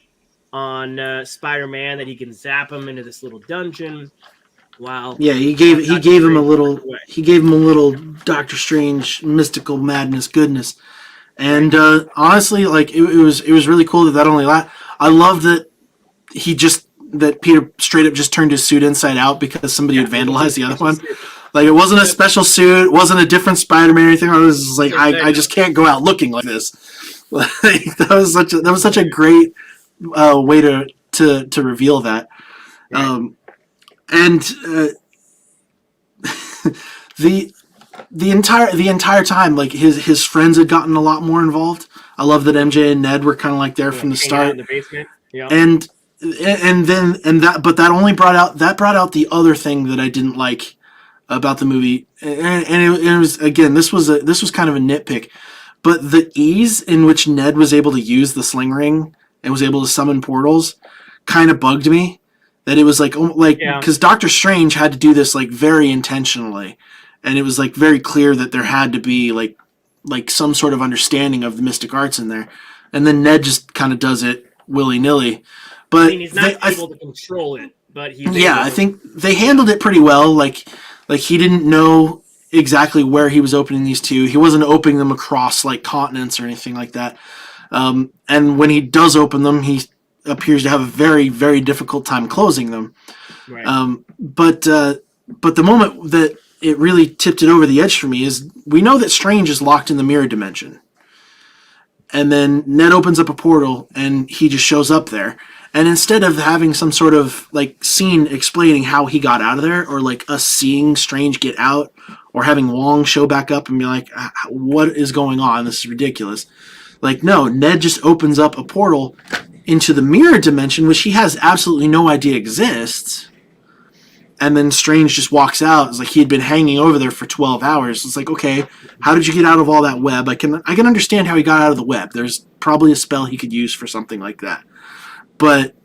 on Spider-Man that he can zap him into this little dungeon. Wow. Yeah, he gave him a little Doctor Strange mystical madness goodness. And honestly, like it was really cool that only I love that that Peter straight up just turned his suit inside out because somebody had vandalized the other one. Like it wasn't a special suit, it wasn't a different Spider-Man or anything. I was just like, I just can't go out looking like this. Like that was such a great way to reveal that. Right. And the the entire time, like his friends had gotten a lot more involved. I love that MJ and Ned were kind of like there from the start. In the basement. Yeah. And that only brought out the other thing that I didn't like about the movie, and it was, again, this was kind of a nitpick, but the ease in which Ned was able to use the sling ring and was able to summon portals kind of bugged me. That it was like because Doctor Strange had to do this like very intentionally, and it was like very clear that there had to be like some sort of understanding of the mystic arts in there, and then Ned just kind of does it willy nilly. But I mean, he's not able to control it, but he's I think they handled it pretty well. Like he didn't know exactly where he was opening these to. He wasn't opening them across like continents or anything like that. And when he does open them, he appears to have a very, very difficult time closing them. Right. But the moment that it really tipped it over the edge for me is we know that Strange is locked in the mirror dimension. And then Ned opens up a portal and he just shows up there. And instead of having some sort of like scene explaining how he got out of there, or like us seeing Strange get out, or having Wong show back up and be like, what is going on? This is ridiculous. Like, no, Ned just opens up a portal into the mirror dimension, which he has absolutely no idea exists. And then Strange just walks out. It's like he had been hanging over there for 12 hours. It's like, okay, how did you get out of all that web? I can understand how he got out of the web. There's probably a spell he could use for something like that. But,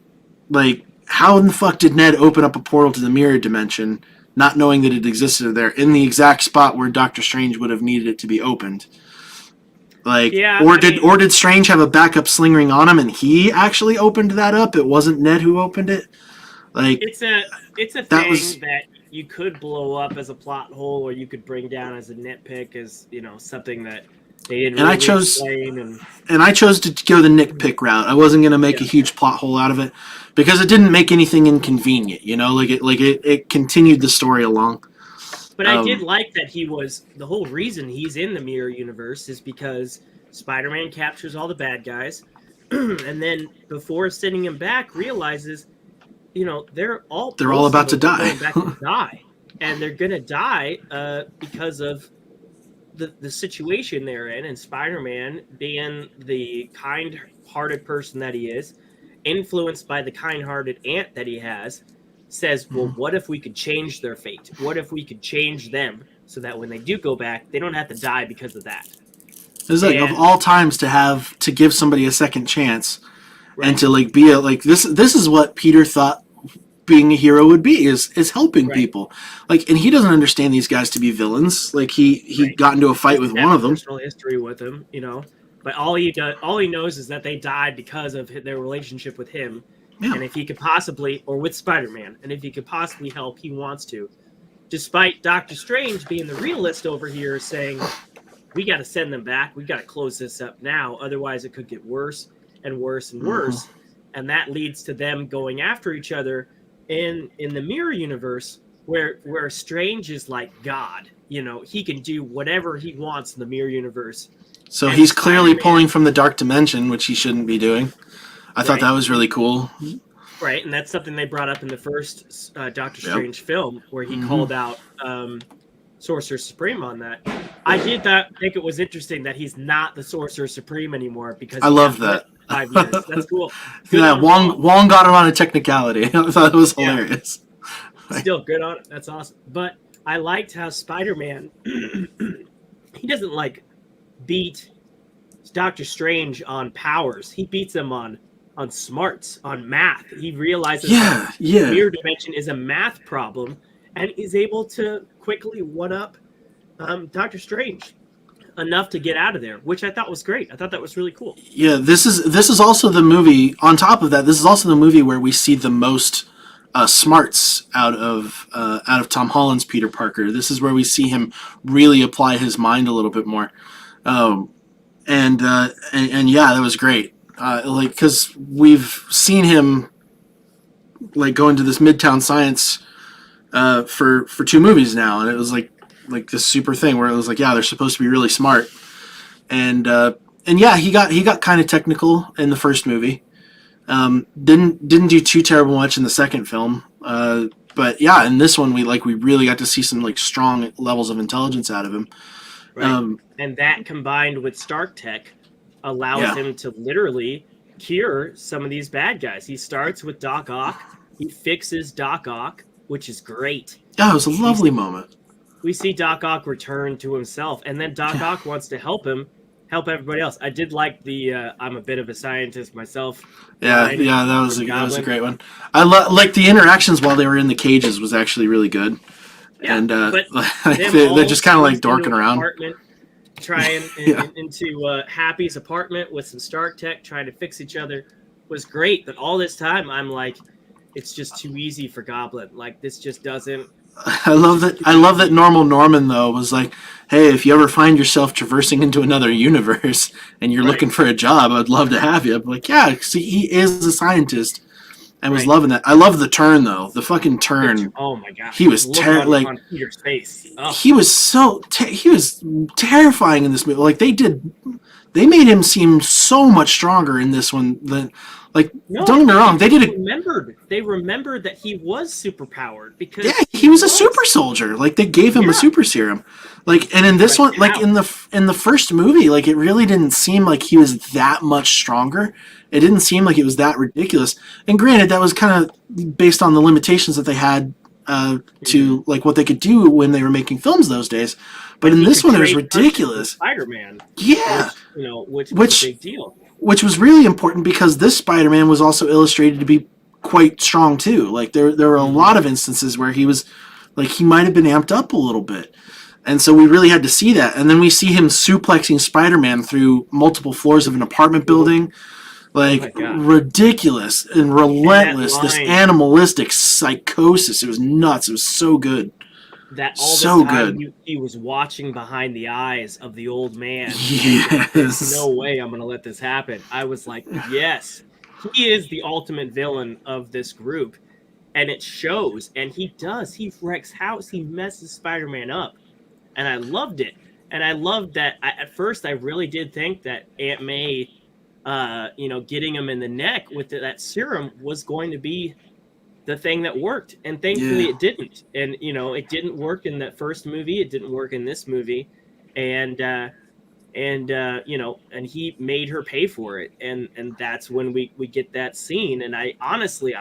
like, how in the fuck did Ned open up a portal to the mirror dimension, not knowing that it existed there, in the exact spot where Doctor Strange would have needed it to be opened? Like, or did Strange have a backup sling ring on him and he actually opened that up? It wasn't Ned who opened it. Like, it's a thing that you could blow up as a plot hole, or you could bring down as a nitpick, as something that they didn't. And I chose to go the nitpick route. I wasn't going to make a huge plot hole out of it because it didn't make anything inconvenient. It continued the story along. But I did like that the whole reason he's in the mirror universe is because Spider-Man captures all the bad guys, and then before sending him back, realizes, they're all about to die. Back to die, and they're gonna die because of the situation they're in. And Spider-Man, being the kind-hearted person that he is, influenced by the kind-hearted aunt that he has, says, well, what if we could change their fate? What if we could change them so that when they do go back, they don't have to die because of that? It's like, of all times to give somebody a second chance, right, and to like be this is what Peter thought being a hero would be, is helping people. Like, and he doesn't understand these guys to be villains. Like he got into a fight with one of them. Personal history with him, but all he knows is that they died because of their relationship with him. Yeah. And if he could possibly, or with Spider-Man, and if he could possibly help, he wants to. Despite Doctor Strange being the realist over here, saying, we got to send them back. We got to close this up now. Otherwise, it could get worse and worse and worse. Mm-hmm. And that leads to them going after each other in the mirror universe, where Strange is like God. He can do whatever he wants in the mirror universe. So he's clearly pulling from the dark dimension, which he shouldn't be doing. I thought that was really cool. Right, and that's something they brought up in the first Doctor Strange film, where he called out Sorcerer Supreme on that. I did think it was interesting that he's not the Sorcerer Supreme anymore, because I love that. 5 years. That's cool. Wong got it on a technicality. I thought it was hilarious. Still good on it. That's awesome. But I liked how Spider-Man, he doesn't beat Doctor Strange on powers. He beats him on smarts, on math. He realizes that the mirror dimension is a math problem, and is able to quickly one-up Doctor Strange enough to get out of there, which I thought was great. I thought that was really cool. Yeah, this is also the movie, on top of that, this is also the movie where we see the most smarts out of Tom Holland's Peter Parker. This is where we see him really apply his mind a little bit more. and yeah, that was great. Like, because we've seen him like go into this Midtown Science for 2 movies now, and it was like this super thing where it was like, yeah, they're supposed to be really smart, and yeah, he got kind of technical in the first movie. Didn't do too terrible much in the second film. But yeah, in this one we really got to see some like strong levels of intelligence out of him. Right. And that combined with Stark Tech allows him to literally cure some of these bad guys. He starts with Doc Ock. He fixes Doc Ock, which is great. Yeah, it was a lovely moment. We see Doc Ock return to himself, and then Doc Ock wants to help everybody else. I did like the I'm a bit of a scientist myself. Yeah, that was a great one. I like the interactions while they were in the cages was actually really good. Yeah, and but they're just kind of like dorking around. Trying into Happy's apartment with some Stark Tech, trying to fix each other, was great. But all this time, I'm like, it's just too easy for Goblin. Like, this just doesn't. I love that Normal Norman though was like, hey, if you ever find yourself traversing into another universe and you're looking for a job, I'd love to have you. I'm like, yeah, see, he is a scientist. I was loving that. I love the turn though. The fucking turn. Oh my god. He was like on Peter's face. Oh. He was he was terrifying in this movie. Like they made him seem so much stronger in this one than don't get me wrong. They remembered that he was superpowered because he was a super soldier. Like they gave him a super serum. Like, and in this one, like in the first movie, like it really didn't seem like he was that much stronger. It didn't seem like it was that ridiculous. And granted, that was kind of based on the limitations that they had to like what they could do when they were making films those days. But in this one, it was ridiculous. Spider-Man. Yeah. Which was a big deal. Which was really important because this Spider-Man was also illustrated to be quite strong too. Like there were a lot of instances where he was like he might have been amped up a little bit. And so we really had to see that. And then we see him suplexing Spider-Man through multiple floors of an apartment building. Like, ridiculous and relentless. And this animalistic psychosis. It was nuts. It was so good. That all the time he was watching behind the eyes of the old man. Yes. There's no way I'm going to let this happen. I was like, yes. He is the ultimate villain of this group. And it shows. And he does. He wrecks house. He messes Spider-Man up. And I loved it. And I loved that. At first, I really did think that Aunt May, getting him in the neck with that serum was going to be the thing that worked. And thankfully it didn't. And, it didn't work in that first movie. It didn't work in this movie. And he made her pay for it. And that's when we get that scene. And I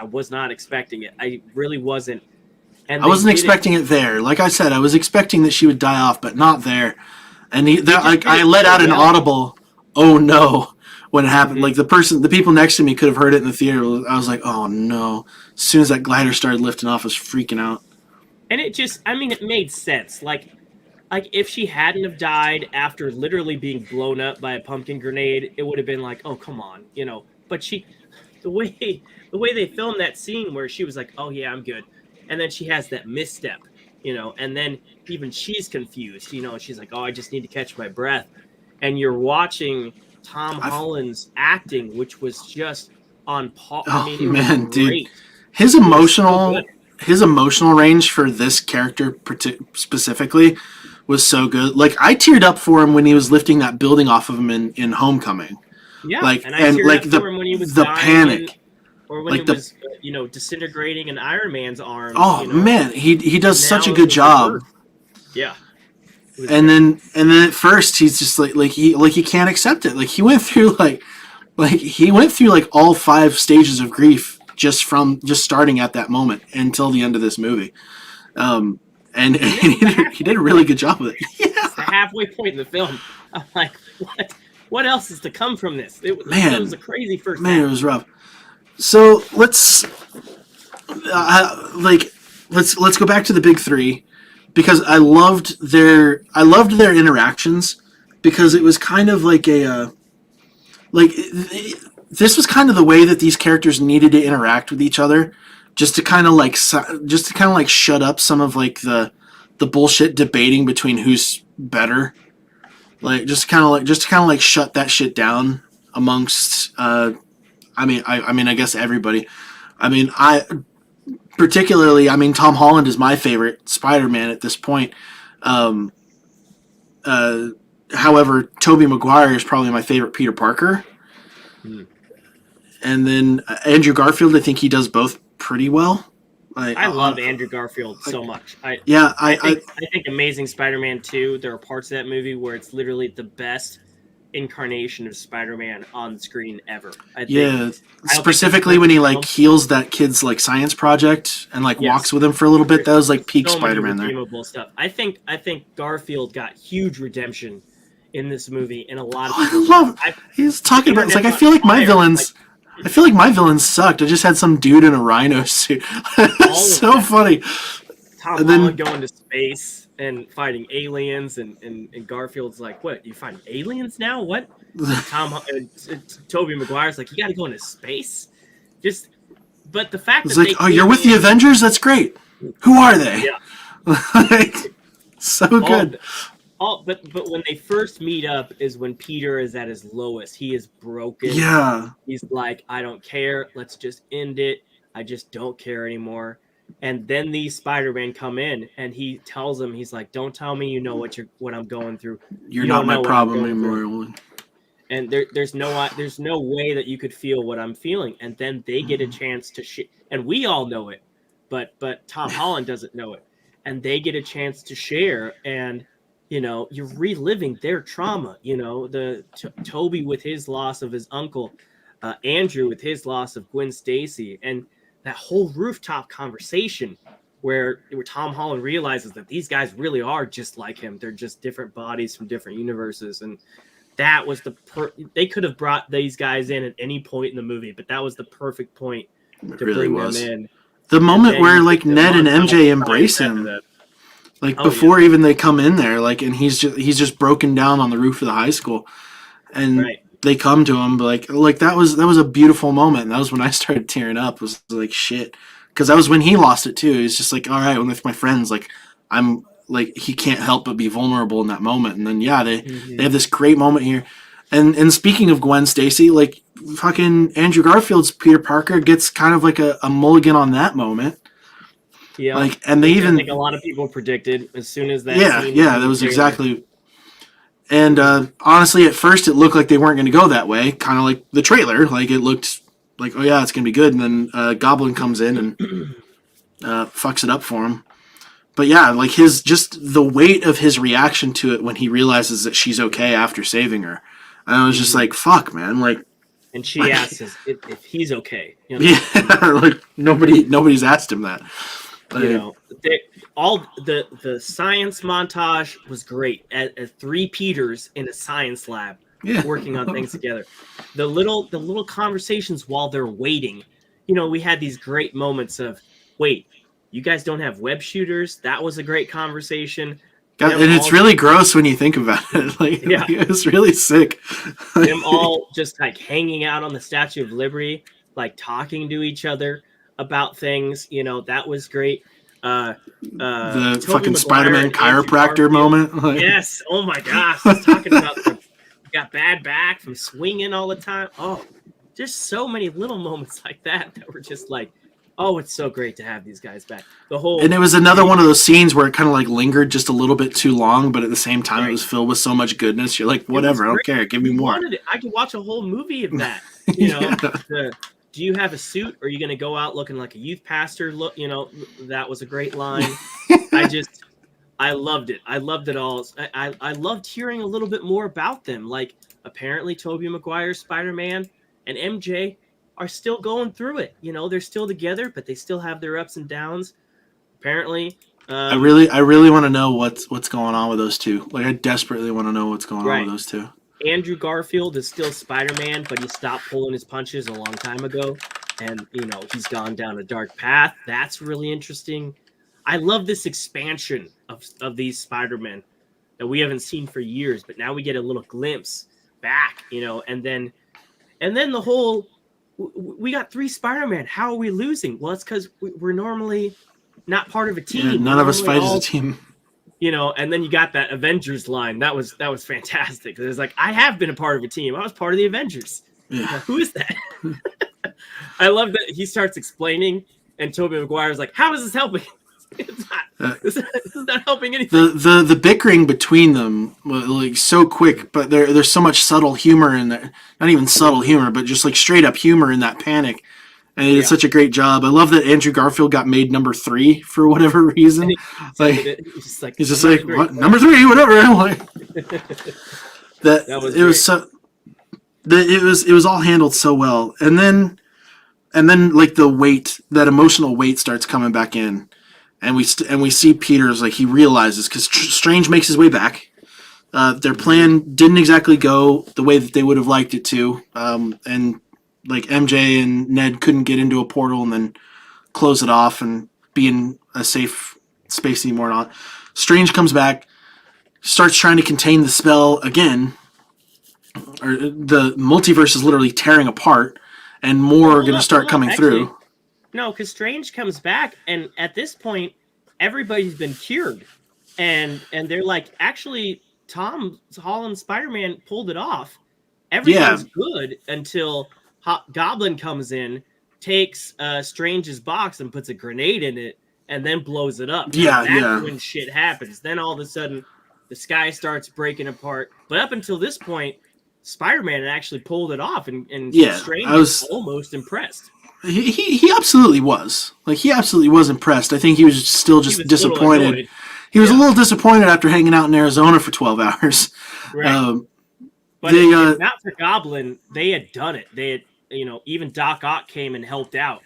was not expecting it. I really wasn't. And I wasn't expecting it there. Like I said, I was expecting that she would die off, but not there. And I let out an audible, "Oh no," when it happened. Like the people next to me could have heard it in the theater. I was like, "Oh no!" As soon as that glider started lifting off, I was freaking out. And it made sense. Like if she hadn't have died after literally being blown up by a pumpkin grenade, it would have been like, "Oh come on," But the way they filmed that scene where she was like, "Oh yeah, I'm good." And then she has that misstep, and then even she's confused, she's like, "Oh, I just need to catch my breath." And you're watching Tom Holland's acting, which was just on par. Dude. His emotional range for this character specifically was so good. Like I teared up for him when he was lifting that building off of him in Homecoming. Yeah, and I teared up for him when he was the panic. Or when he was, disintegrating in Iron Man's arms. Oh man, he does such a good job. Yeah. And then at first he's just like he can't accept it. Like he went through all 5 stages of grief just starting at that moment until the end of this movie. And he did a really good job with it. Yeah. The halfway point in the film, I'm like, what else is to come from this? It was a crazy first. Man, it was rough. So let's go back to the big 3 because I loved their interactions because it was kind of like this was kind of the way that these characters needed to interact with each other just to kind of shut up some of like the bullshit debating between who's better. like just kind of like shut that shit down amongst. I guess everybody. I mean, Tom Holland is my favorite Spider-Man at this point. Um, uh, However, Tobey Maguire is probably my favorite Peter Parker. And then Andrew Garfield, I think he does both pretty well. I love Andrew Garfield so much. I think Amazing Spider-Man 2, there are parts of that movie where it's literally the best incarnation of Spider-Man on screen ever. Specifically when he like heals that kid's like science project and like walks with him for a little bit. That was like peak Spider-Man there. Stuff. I think Garfield got huge redemption in this movie in a lot of. He's talking about. It's like I feel like my villains sucked. I just had some dude in a rhino suit. So funny. Tom Holland going to space and fighting aliens, and Garfield's like, "What? You fighting aliens now? What?" Tobey Maguire's like, "You got to go into space." But the fact that like, you're with the Avengers? That's great. Who are they? Yeah. So good. But when they first meet up is when Peter is at his lowest. He is broken. Yeah. He's like, I don't care. Let's just end it. I just don't care anymore. And then these Spider-Man come in, and he tells him, he's like, don't tell me you know what I'm going through. You're not my problem anymore. And there's no way that you could feel what I'm feeling. And then they get a chance to and we all know it, but Tom Holland doesn't know it. And they get a chance to share, and you're reliving their trauma. Toby with his loss of his uncle, Andrew with his loss of Gwen Stacy, and that whole rooftop conversation where Tom Holland realizes that these guys really are just like him. They're just different bodies from different universes. And that was they could have brought these guys in at any point in the movie, but that was the perfect point to bring them in. The moment where like Ned and MJ embrace him, like before even they come in there, like, and he's just broken down on the roof of the high school, and they come to him, like that was a beautiful moment. And that was when I started tearing up. Was like shit, because that was when he lost it too. He's just like, all right, when with my friends, like I'm like he can't help but be vulnerable in that moment. And then they have this great moment here. And speaking of Gwen Stacy, like fucking Andrew Garfield's Peter Parker gets kind of like a mulligan on that moment. Yeah, like, and I think a lot of people predicted as soon as that. That was exactly. And honestly, at first it looked like they weren't going to go that way, kind of like the trailer. Like it looked like, oh yeah, it's going to be good, and then Goblin comes in and fucks it up for him. But yeah, like just the weight of his reaction to it when he realizes that she's okay after saving her. And I was just like, fuck, man, like. And she asks if he's okay. Yeah, like nobody's asked him that. All the science montage was great. As three Peters in a science lab working on things together. The little conversations while they're waiting. We had these great moments of, wait, you guys don't have web shooters? That was a great conversation. God, and it's really gross when you think about it. Like it's really sick. Them all just like hanging out on the Statue of Liberty, like talking to each other about things. That was great. The fucking Spider-Man chiropractor moment. Like. Yes. Oh my gosh. I was talking about got bad back from swinging all the time. Oh, just so many little moments like that were just like, oh, it's so great to have these guys back. And it was another one of those scenes where it kind of like lingered just a little bit too long, but at the same time it was filled with so much goodness. You're like, whatever, I don't care. Give me more. I could watch a whole movie of that. Do you have a suit? Or are you going to go out looking like a youth pastor? Look, that was a great line. I loved it. I loved it all. I loved hearing a little bit more about them. Like apparently Tobey Maguire's Spider-Man and MJ are still going through it. They're still together, but they still have their ups and downs. Apparently, I really want to know what's going on with those two. Like, I desperately want to know what's going on with those two. Andrew Garfield is still Spider-Man, but he stopped pulling his punches a long time ago, and he's gone down a dark path. That's really interesting. I love this expansion of these Spider-Men that we haven't seen for years, but now we get a little glimpse back. And then the whole. We got three Spider-Man. How are we losing? Well, it's because we're normally not part of a team. Yeah, none of us fight as a team. and then you got that Avengers line. That was fantastic. It was like, I have been a part of a team. I was part of the Avengers. Yeah. Who is that? I love that he starts explaining, and Tobey Maguire's like, how is this helping? It's not, this is not helping anything. The bickering between them, like, so quick, but there's so much subtle humor in there. Not even subtle humor, but just like straight up humor in that panic. And he did such a great job. I love that Andrew Garfield got made number 3 for whatever reason. He's just like what? Number 3, whatever. I'm like, it was so. It was all handled so well, and then like that emotional weight starts coming back in, and we see Peter's like he realizes because Strange makes his way back. Their plan didn't exactly go the way that they would have liked it to, and like MJ and Ned couldn't get into a portal and then close it off and be in a safe space anymore. Not Strange comes back, starts trying to contain the spell again. Or the multiverse is literally tearing apart, and more are going to start coming through. No, because Strange comes back, and at this point, everybody's been cured, and they're like, actually, Tom Holland Spider-Man pulled it off. Everything's good until Goblin comes in, takes Strange's box and puts a grenade in it, and then blows it up. That's when shit happens. Then all of a sudden, the sky starts breaking apart. But up until this point, Spider-Man had actually pulled it off, and Strange was almost impressed. He absolutely was. Like, he absolutely was impressed. I think he was still just disappointed. He was a little disappointed after hanging out in Arizona for 12 hours. Right. But if not for Goblin, they had done it. They had, even Doc Ock came and helped out.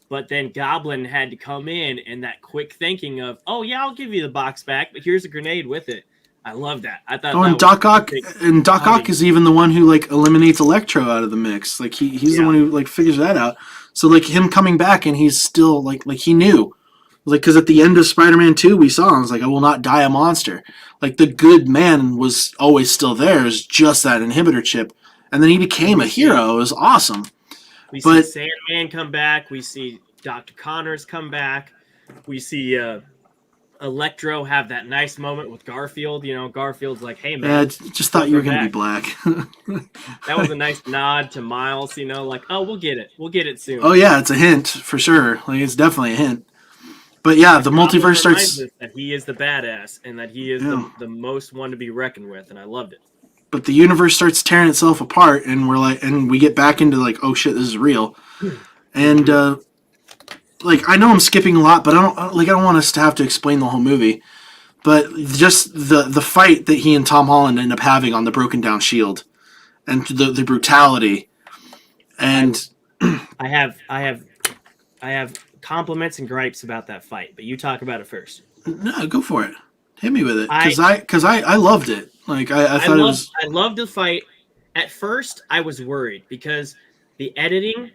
But then Goblin had to come in, and that quick thinking of, oh, yeah, I'll give you the box back, but here's a grenade with it. I love that. I thought. And Doc Ock is even the one who like eliminates Electro out of the mix. Like he's the one who like figures that out. So like him coming back and he's still like he knew, like because at the end of Spider-Man 2 we saw him, was like, I will not die a monster. Like the good man was always still there. It was just that inhibitor chip, and then he became a hero. It was awesome. We see Sandman come back. We see Dr. Connors come back. We see. Electro have that nice moment with Garfield. Garfield's like, hey, man. Yeah, I just thought you were going to be black. That was a nice nod to Miles, like, oh, we'll get it. We'll get it soon. Oh, yeah, it's a hint, for sure. Like, it's definitely a hint. But, yeah, the multiverse starts... that he is the badass, and that he is the most one to be reckoned with, and I loved it. But the universe starts tearing itself apart, and we get back into, like, oh, shit, this is real. And, like, I know I'm skipping a lot, but I don't want us to have to explain the whole movie. But just the fight that he and Tom Holland end up having on the broken down shield, and the brutality, and I have compliments and gripes about that fight, but you talk about it first. No, go for it. Hit me with it, because I loved it. Like I thought it was. I loved the fight. At first, I was worried because the editing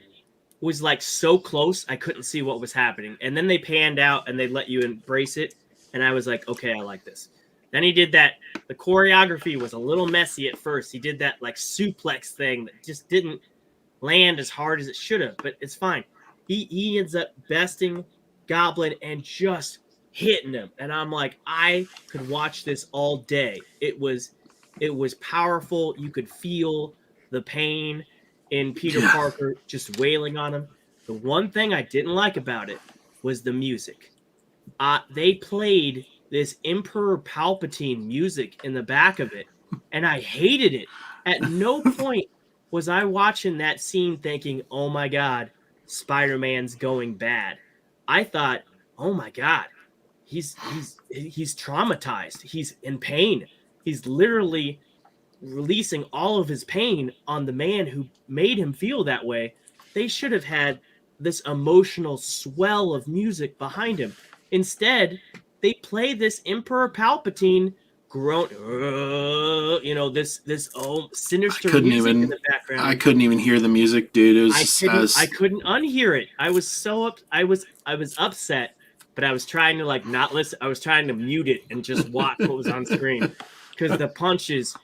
was like so close, I couldn't see what was happening. And then they panned out and they let you embrace it. And I was like, okay, I like this. Then he did that. The choreography was a little messy at first. He did that like suplex thing that just didn't land as hard as it should have, but it's fine. He ends up besting Goblin and just hitting him. And I'm like, I could watch this all day. It was powerful. You could feel the pain in Peter Parker just wailing on him. The one thing I didn't like about it was the music. They played this Emperor Palpatine music in the back of it, and I hated it. At no point was I watching that scene thinking, oh my God, Spider-Man's going bad. I thought, oh my God, he's traumatized. He's in pain. He's literally releasing all of his pain on the man who made him feel that way. They should have had this emotional swell of music behind him. Instead, they play this Emperor Palpatine groan, this sinister music in the background. I couldn't even hear the music, dude. It was I couldn't unhear it. I was so I was upset, but I was trying to like not listen. I was trying to mute it and just watch what was on screen because the punches.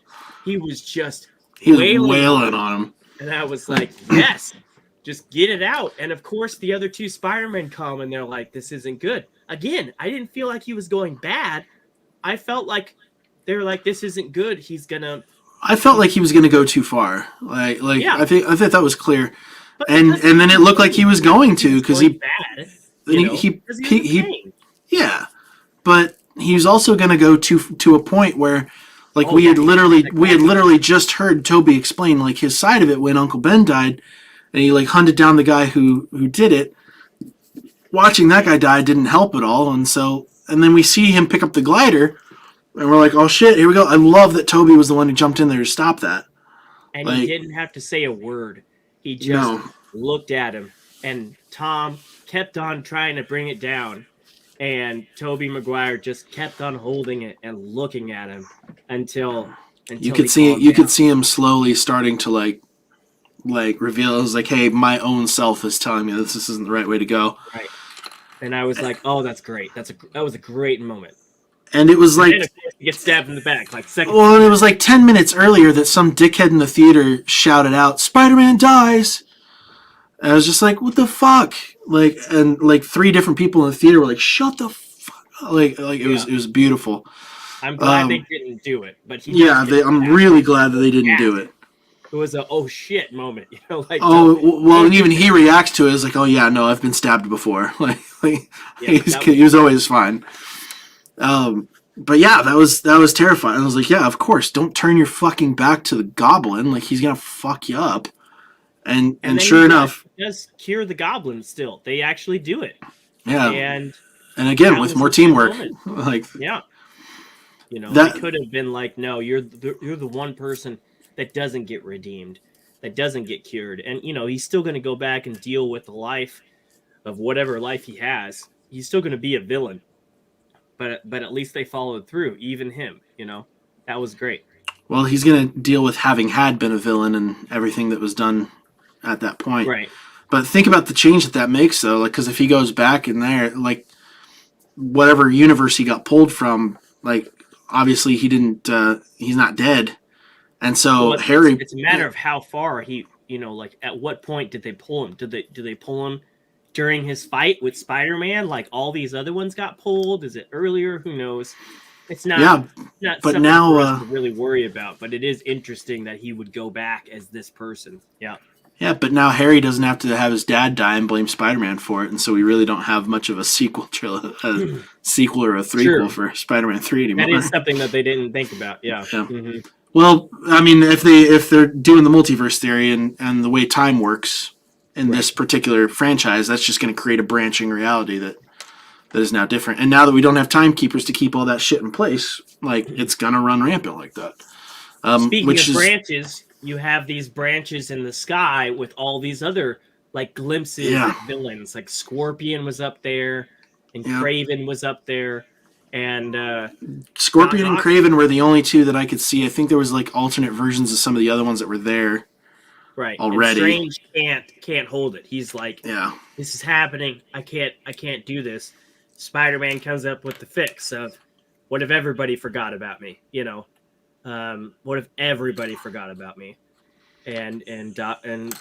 He was wailing on him. And I was like, yes, just get it out. And of course, the other two Spider-Men come and they're like, this isn't good. Again, I didn't feel like he was going bad. I felt like they were like, this isn't good. He's gonna. I felt like he was going to go too far. Yeah. I think that was clear, But and because he then it was looked like he was going to because bad, then because he was in pain. yeah, but he was also going to go to a point where, like, Oh, we yeah, had literally just heard Toby explain like his side of it when Uncle Ben died, and he like hunted down the guy who did it. Watching that guy die didn't help at all, and then we see him pick up the glider, and we're like, oh shit, here we go. I love that Toby was the one who jumped in there to stop that. And Like, he didn't have to say a word. He just no. looked at him, and Tom kept on trying to bring it down, and Tobey Maguire just kept on holding it and looking at him until You could see it. You could see him slowly starting to like reveal. It was like, hey, my own self is telling me this isn't the right way to go. Right. And I was like, oh, that's great. That was a great moment. And it was like, and of course, he gets stabbed in the back like seconds. Well, and it was like 10 minutes earlier that some dickhead in the theater shouted out, "Spider-Man dies!" And I was just like, what the fuck? Like, and like 3 different people in the theater were like, shut the fuck up. Like it was beautiful. I'm glad they didn't do it, but I'm really glad that they didn't do it. It was a oh shit moment, like and even he reacts to it as like, oh yeah, no, I've been stabbed before. He was always fine. But yeah, that was terrifying. I was like, yeah, of course, don't turn your fucking back to the goblin. Like, he's gonna fuck you up. And sure enough, he does cure the goblin. Still, they actually do it. Yeah, and again with more teamwork. Like, yeah, they could have been like, no, you're the one person that doesn't get redeemed, that doesn't get cured, and he's still going to go back and deal with the life of whatever life he has. He's still going to be a villain. But at least they followed through, even him, That was great. Well, he's going to deal with having had been a villain and everything that was done at that point. Right. But think about the change that makes, though. Like, because if he goes back in there, like, whatever universe he got pulled from, like, obviously he didn't, he's not dead. And so Harry... It's a matter of how far he, like, at what point did they pull him? Do they pull him during his fight with Spider-Man, like all these other ones got pulled? Is it earlier? Who knows? It's not. Yeah, not but something now for us to really worry about. But it is interesting that he would go back as this person. Yeah. Yeah, but now Harry doesn't have to have his dad die and blame Spider-Man for it, and so we really don't have much of a sequel or a threequel for Spider-Man 3 anymore. That is something that they didn't think about. Yeah. Mm-hmm. Well, I mean, if they're doing the multiverse theory and the way time works in this particular franchise, that's just going to create a branching reality that is now different. And now that we don't have timekeepers to keep all that shit in place, like, it's going to run rampant like that. Speaking of branches, you have these branches in the sky with all these other, like, glimpses of villains. Like, Scorpion was up there, and Kraven was up there, and Scorpion and Kraven were the only 2 that I could see. I think there was, like, alternate versions of some of the other ones that were there. Right. Already. And Strange can't hold it. He's like, this is happening. I can't do this. Spider-Man comes up with the fix of, what if everybody forgot about me? What if everybody forgot about me? And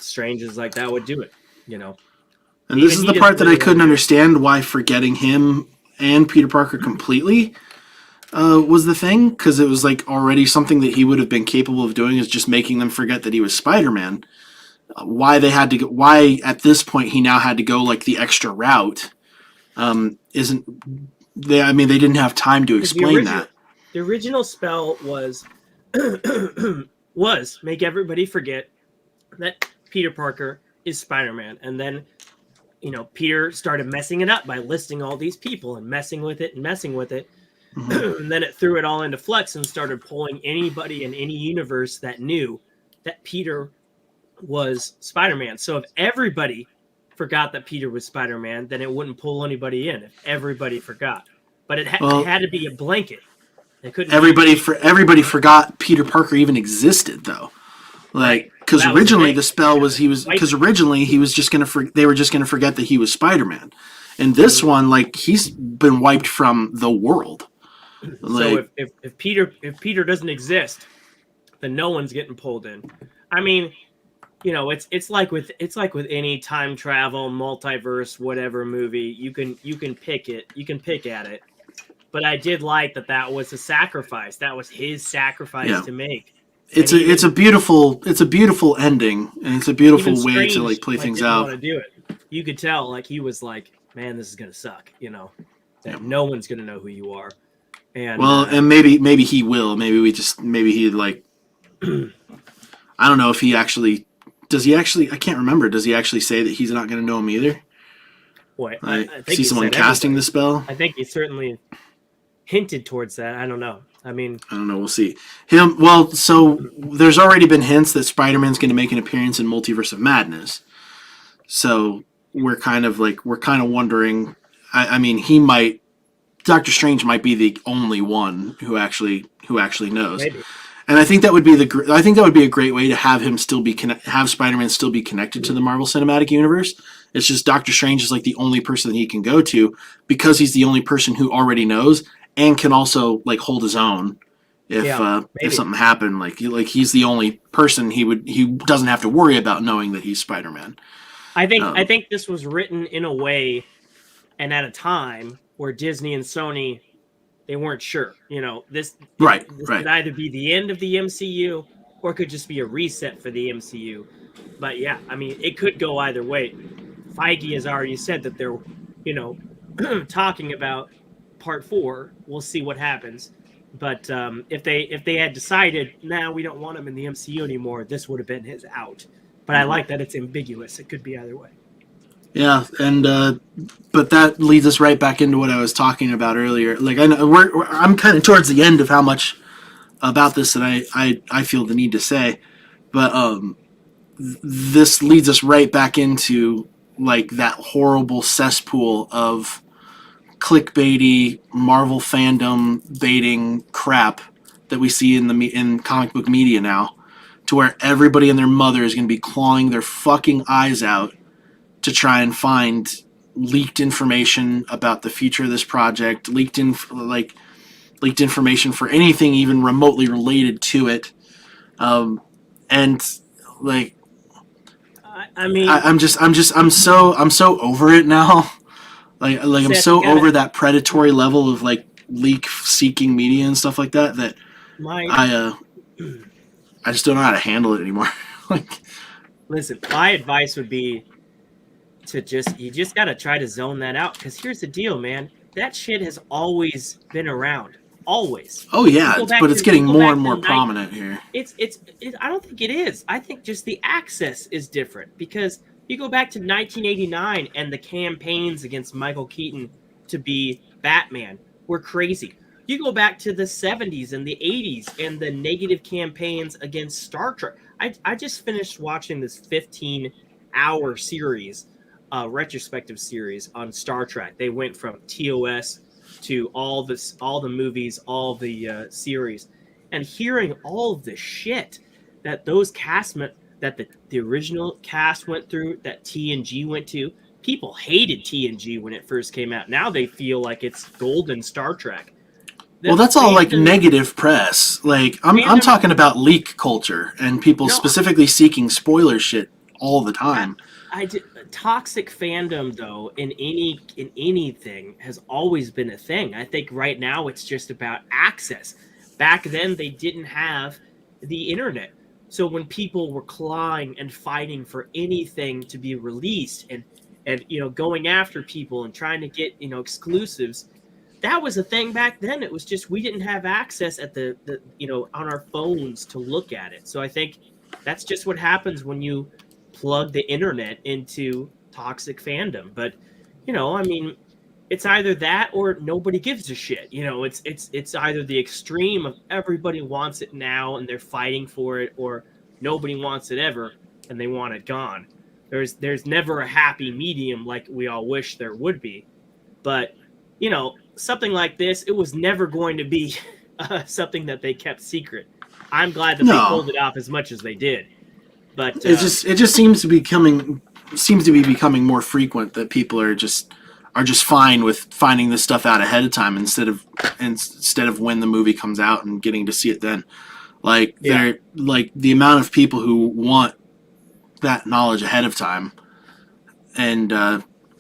Strange is like, that would do it. And this is the part that I couldn't understand, why forgetting him and Peter Parker completely was the thing, because it was like already something that he would have been capable of doing, is just making them forget that he was Spider-Man. Why at this point he now had to go like the extra route they didn't have time to explain that. The original spell was make everybody forget that Peter Parker is Spider-Man, and then Peter started messing it up by listing all these people and messing with it. Mm-hmm. And then it threw it all into flux and started pulling anybody in any universe that knew that Peter was Spider-Man. So if everybody forgot that Peter was Spider-Man, then it wouldn't pull anybody in if everybody forgot. But it had to be a blanket. It couldn't. Everybody forgot Peter Parker even existed, though. Like, because originally the spell was they were just gonna forget that he was Spider-Man. And this one, like, he's been wiped from the world. So if Peter doesn't exist, then no one's getting pulled in. I mean, it's like with any time travel, multiverse, whatever movie, you can pick at it. but I did like that was a sacrifice. That was his sacrifice to make. It's a beautiful ending, and it's a beautiful way to like play things out. Want to do it. You could tell like he was like, man, this is gonna suck. That no one's gonna know who you are. And and maybe he will. Maybe he like. I don't know if he actually does. He actually, I can't remember. Does he actually say that he's not going to know him either? What? I think see someone casting the spell. I think he certainly hinted towards that. I don't know. I mean, I don't know. We'll see. Well, so there's already been hints that Spider-Man's going to make an appearance in Multiverse of Madness. So we're kind of wondering. I mean, he might. Doctor Strange might be the only one who actually knows. Maybe. And I think that would be a great way to have him still have Spider-Man still be connected to the Marvel Cinematic Universe. It's just Doctor Strange is like the only person that he can go to because he's the only person who already knows and can also like hold his own if something happened. Like he's the only person he doesn't have to worry about knowing that he's Spider-Man. I think this was written in a way and at a time where Disney and Sony, they weren't sure. This could either be the end of the MCU or it could just be a reset for the MCU. But yeah, I mean, it could go either way. Feige has already said that they're, talking about Part 4. We'll see what happens. But if they had decided, we don't want him in the MCU anymore, this would have been his out. But I like that it's ambiguous. It could be either way. Yeah, and but that leads us right back into what I was talking about earlier. Like I'm kind of towards the end of how much about this that I feel the need to say, but this leads us right back into like that horrible cesspool of clickbaity Marvel fandom baiting crap that we see in comic book media now, to where everybody and their mother is going to be clawing their fucking eyes out to try and find leaked information about the future of this project, leaked information for anything even remotely related to it, and like, I mean, I'm so over it now. Like I'm so over that predatory level of like leak seeking media and stuff like that I just don't know how to handle it anymore. Like, listen, my advice would be you just got to try to zone that out, because here's the deal, man. That shit has always been around. Always. Oh yeah, but it's getting more and more prominent here. I don't think it is. I think just the access is different, because you go back to 1989 and the campaigns against Michael Keaton to be Batman were crazy. You go back to the 70s and the 80s and the negative campaigns against Star Trek. I just finished watching this 15-hour series, retrospective series on Star Trek. They went from TOS to all the movies, all the series, and hearing all of the shit that those that the original cast went through, that TNG went to. People hated TNG when it first came out. Now they feel like it's golden Star Trek. Well, that's all like negative press. Like I'm talking about leak culture and people specifically seeking spoiler shit all the time. Toxic fandom, though, in anything has always been a thing. I think right now it's just about access. Back then they didn't have the internet. So when people were clawing and fighting for anything to be released and going after people and trying to get exclusives, that was a thing back then. It was just we didn't have access at the on our phones to look at it. So I think that's just what happens when you plug the internet into toxic fandom. But I mean, it's either that or nobody gives a shit. It's either the extreme of everybody wants it now and they're fighting for it, or nobody wants it ever and they want it gone. There's never a happy medium like we all wish there would be. But something like this, it was never going to be something that they kept secret. I'm glad that they pulled it off as much as they did. But it just seems to be becoming more frequent that people are just fine with finding this stuff out ahead of time instead of when the movie comes out and getting to see it then. Like they're like the amount of people who want that knowledge ahead of time, and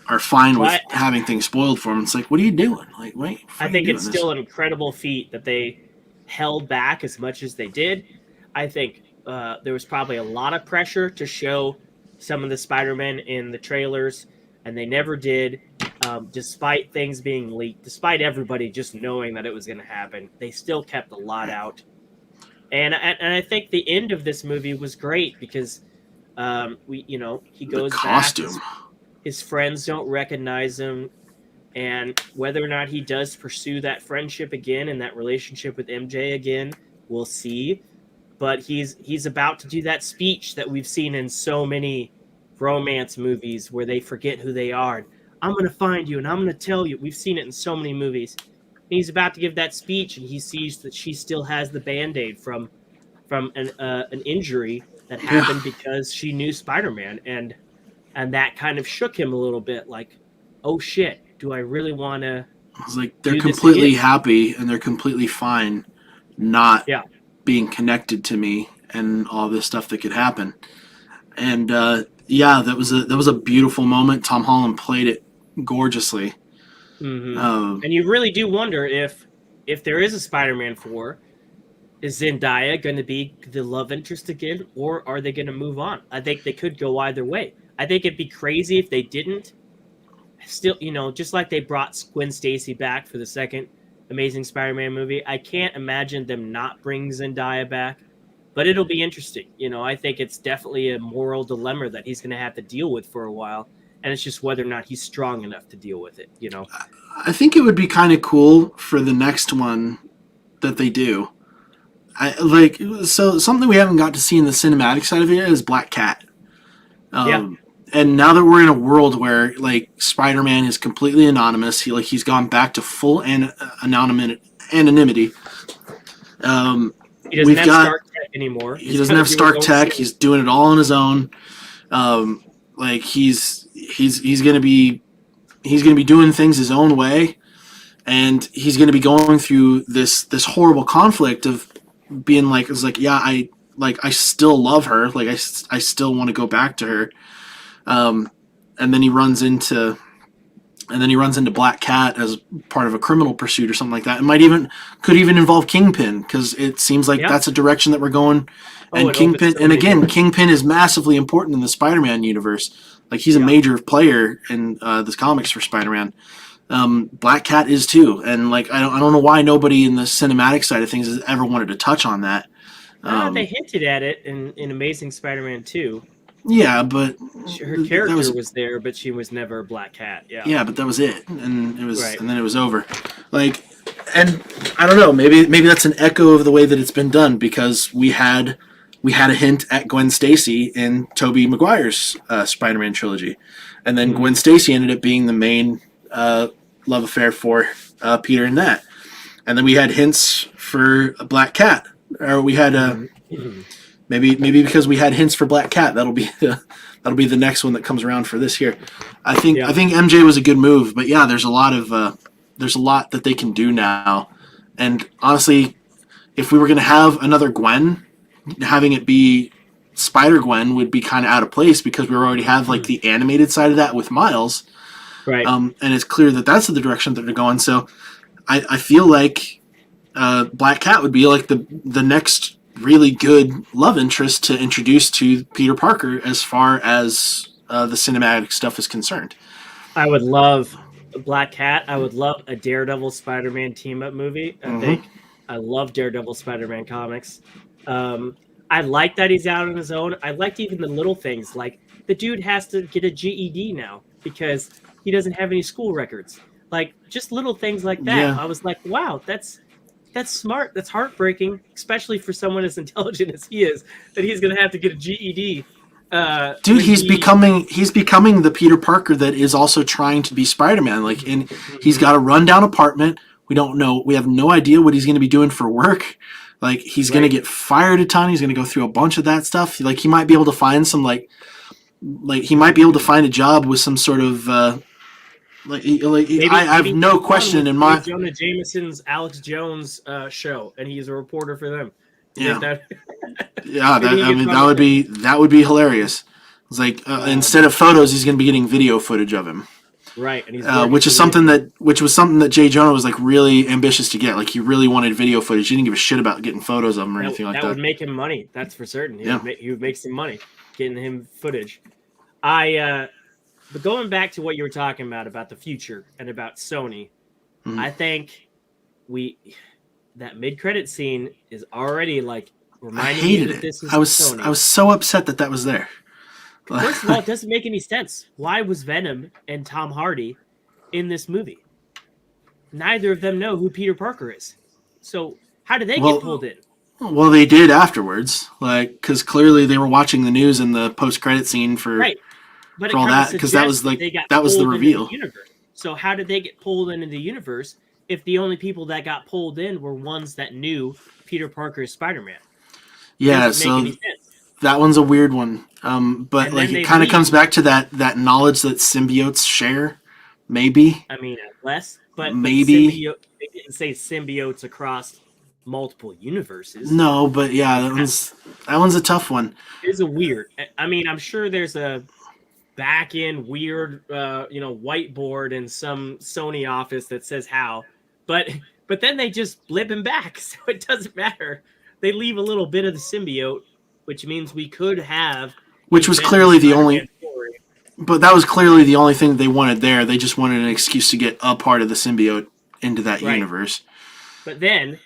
are fine with having things spoiled for them. It's like, what are you doing? Like, wait. I think it's still an incredible feat that they held back as much as they did. I think there was probably a lot of pressure to show some of the Spider-Man in the trailers, and they never did. Despite things being leaked, despite everybody just knowing that it was going to happen, they still kept a lot out. And I think the end of this movie was great because he goes back. His friends don't recognize him, and whether or not he does pursue that friendship again and that relationship with MJ again, we'll see. But he's about to do that speech that we've seen in so many romance movies where they forget who they are. I'm going to find you and I'm going to tell you. We've seen it in so many movies. And he's about to give that speech, and he sees that she still has the Band-Aid from an injury that happened because she knew Spider-Man, and that kind of shook him a little bit. Like, oh shit, do I really want to? It's like they're completely happy and they're completely fine, not being connected to me and all this stuff that could happen. And that was a beautiful moment. Tom Holland played it gorgeously. Mm-hmm. And you really do wonder if there is a Spider-Man 4, is Zendaya going to be the love interest again, or are they going to move on? I think they could go either way. I think it'd be crazy if they didn't. Still, just like they brought Gwen Stacy back for the second Amazing Spider-Man movie, I can't imagine them not bringing Zendaya back. But it'll be interesting. I think it's definitely a moral dilemma that he's going to have to deal with for a while. And it's just whether or not he's strong enough to deal with it, I think it would be kind of cool for the next one that they do. So something we haven't got to see in the cinematic side of it is Black Cat. And now that we're in a world where like Spider-Man is completely anonymous, he's gone back to full anonymity. He doesn't have Stark Tech anymore. He doesn't have Stark Tech. He's doing it all on his own. He's gonna be doing things his own way, and he's gonna be going through this horrible conflict of being like, I still love her, like I still want to go back to her, and then he runs into Black Cat as part of a criminal pursuit or something like that. It could even involve Kingpin, because it seems like that's a direction that we're going. And Kingpin is massively important in the Spider-Man universe. Like, he's a major player in the comics for Spider-Man. Black Cat is too, and like I don't know why nobody in the cinematic side of things has ever wanted to touch on that. They hinted at it in Amazing Spider-Man 2. Yeah, but her character was there, but she was never a Black Cat. Yeah, but that was it, and it was, and then it was over. Like, and I don't know, maybe that's an echo of the way that it's been done, because we had a hint at Gwen Stacy in Tobey Maguire's Spider-Man trilogy, and then Gwen Stacy ended up being the main love affair for Peter and that, and then we had hints for a Black Cat, or we had maybe because we had hints for Black Cat, that'll be the next one that comes around for this here. I think MJ was a good move, but there's a lot that they can do now, and honestly, if we were going to have another Gwen, having it be Spider-Gwen would be kind of out of place, because we already have like the animated side of that with Miles. Right. And it's clear that that's the direction that they're going. So I feel like Black Cat would be like the next really good love interest to introduce to Peter Parker as far as the cinematic stuff is concerned. I would love Black Cat. I would love a Daredevil Spider-Man team-up movie. I love Daredevil Spider-Man comics. I like that he's out on his own. I liked even the little things, like the dude has to get a GED now because he doesn't have any school records. Like, just little things like that. Yeah. I was like, wow, that's smart. That's heartbreaking, especially for someone as intelligent as he is, that he's going to have to get a GED. Dude, he's becoming the Peter Parker that is also trying to be Spider-Man. Like, he's got a rundown apartment. We don't know. We have no idea what he's going to be doing for work. Like, he's going to get fired a ton. He's going to go through a bunch of that stuff. Like, he might be able to find some he might be able to find a job with some sort of I have no question in my Jonah Jameson's Alex Jones show, and he's a reporter for them. That would be hilarious. It's like instead of photos, he's going to be getting video footage of him. Right, and he's which was something that Jay Jonah was like really ambitious to get. Like he really wanted video footage. He didn't give a shit about getting photos of him or anything like that. That would make him money. That's for certain. He would make some money getting him footage. But going back to what you were talking about the future and about Sony, I think that mid-credit scene is already like reminding me that this is Sony. I was so upset that was there. First of all, it doesn't make any sense. Why was Venom and Tom Hardy in this movie? Neither of them know who Peter Parker is. So how did they get pulled in? Well, they did afterwards, because clearly they were watching the news in the post-credit scene for all that, because that was the reveal. So how did they get pulled into the universe if the only people that got pulled in were ones that knew Peter Parker's Spider-Man? Yeah, so that one's a weird one. But like it kind of comes back to that knowledge that symbiotes share, maybe. I mean, less, but maybe they didn't say symbiotes across multiple universes. No, but yeah, that one's a tough one. It is a weird. I mean, I'm sure there's a back end weird, whiteboard in some Sony office that says how, but then they just blip him back, so it doesn't matter. They leave a little bit of the symbiote, which means we could have. Which was clearly the only. But that was clearly the only thing they wanted there. They just wanted an excuse to get a part of the symbiote into that universe. But then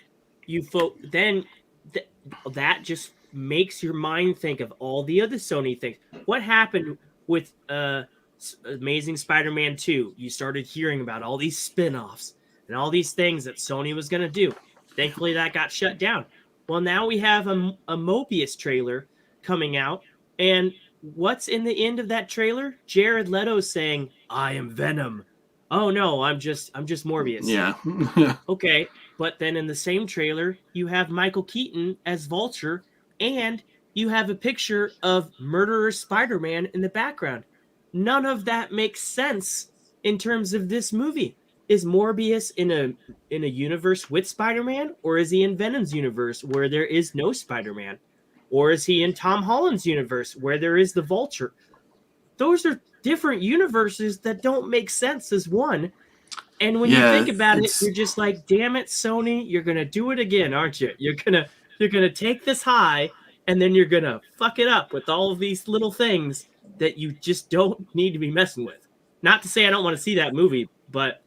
that just makes your mind think of all the other Sony things. What happened with Amazing Spider-Man 2? You started hearing about all these spin-offs and all these things that Sony was going to do. Thankfully, that got shut down. Well, now we have a Mobius trailer coming out, and what's in the end of that trailer? Jared Leto saying, "I am Venom." Oh no, I'm just Morbius. Yeah. Okay, but then in the same trailer, you have Michael Keaton as Vulture, and you have a picture of Murderer Spider-Man in the background. None of that makes sense in terms of this movie. Is Morbius in a universe with Spider-Man, or is he in Venom's universe where there is no Spider-Man? Or is he in Tom Holland's universe where there is the Vulture? Those are different universes that don't make sense as one. And when you think about it, you're just like, damn it, Sony, you're gonna do it again, aren't you? You're gonna take this high, and then you're gonna fuck it up with all of these little things that you just don't need to be messing with. Not to say I don't want to see that movie, but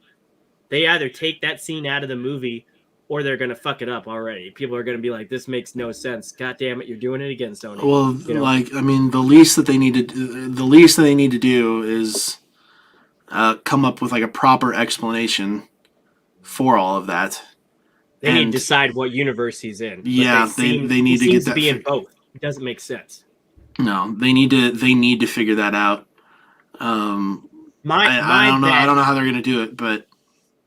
they either take that scene out of the movie or they're going to fuck it up already. People are going to be like, this makes no sense. God damn it, you're doing it again, Sony. Well, the least that they need to do is come up with like a proper explanation for all of that. They need to decide what universe he's in. Yeah, they need to get that. Be in both. It doesn't make sense. No, they need to figure that out. I don't know how they're going to do it, but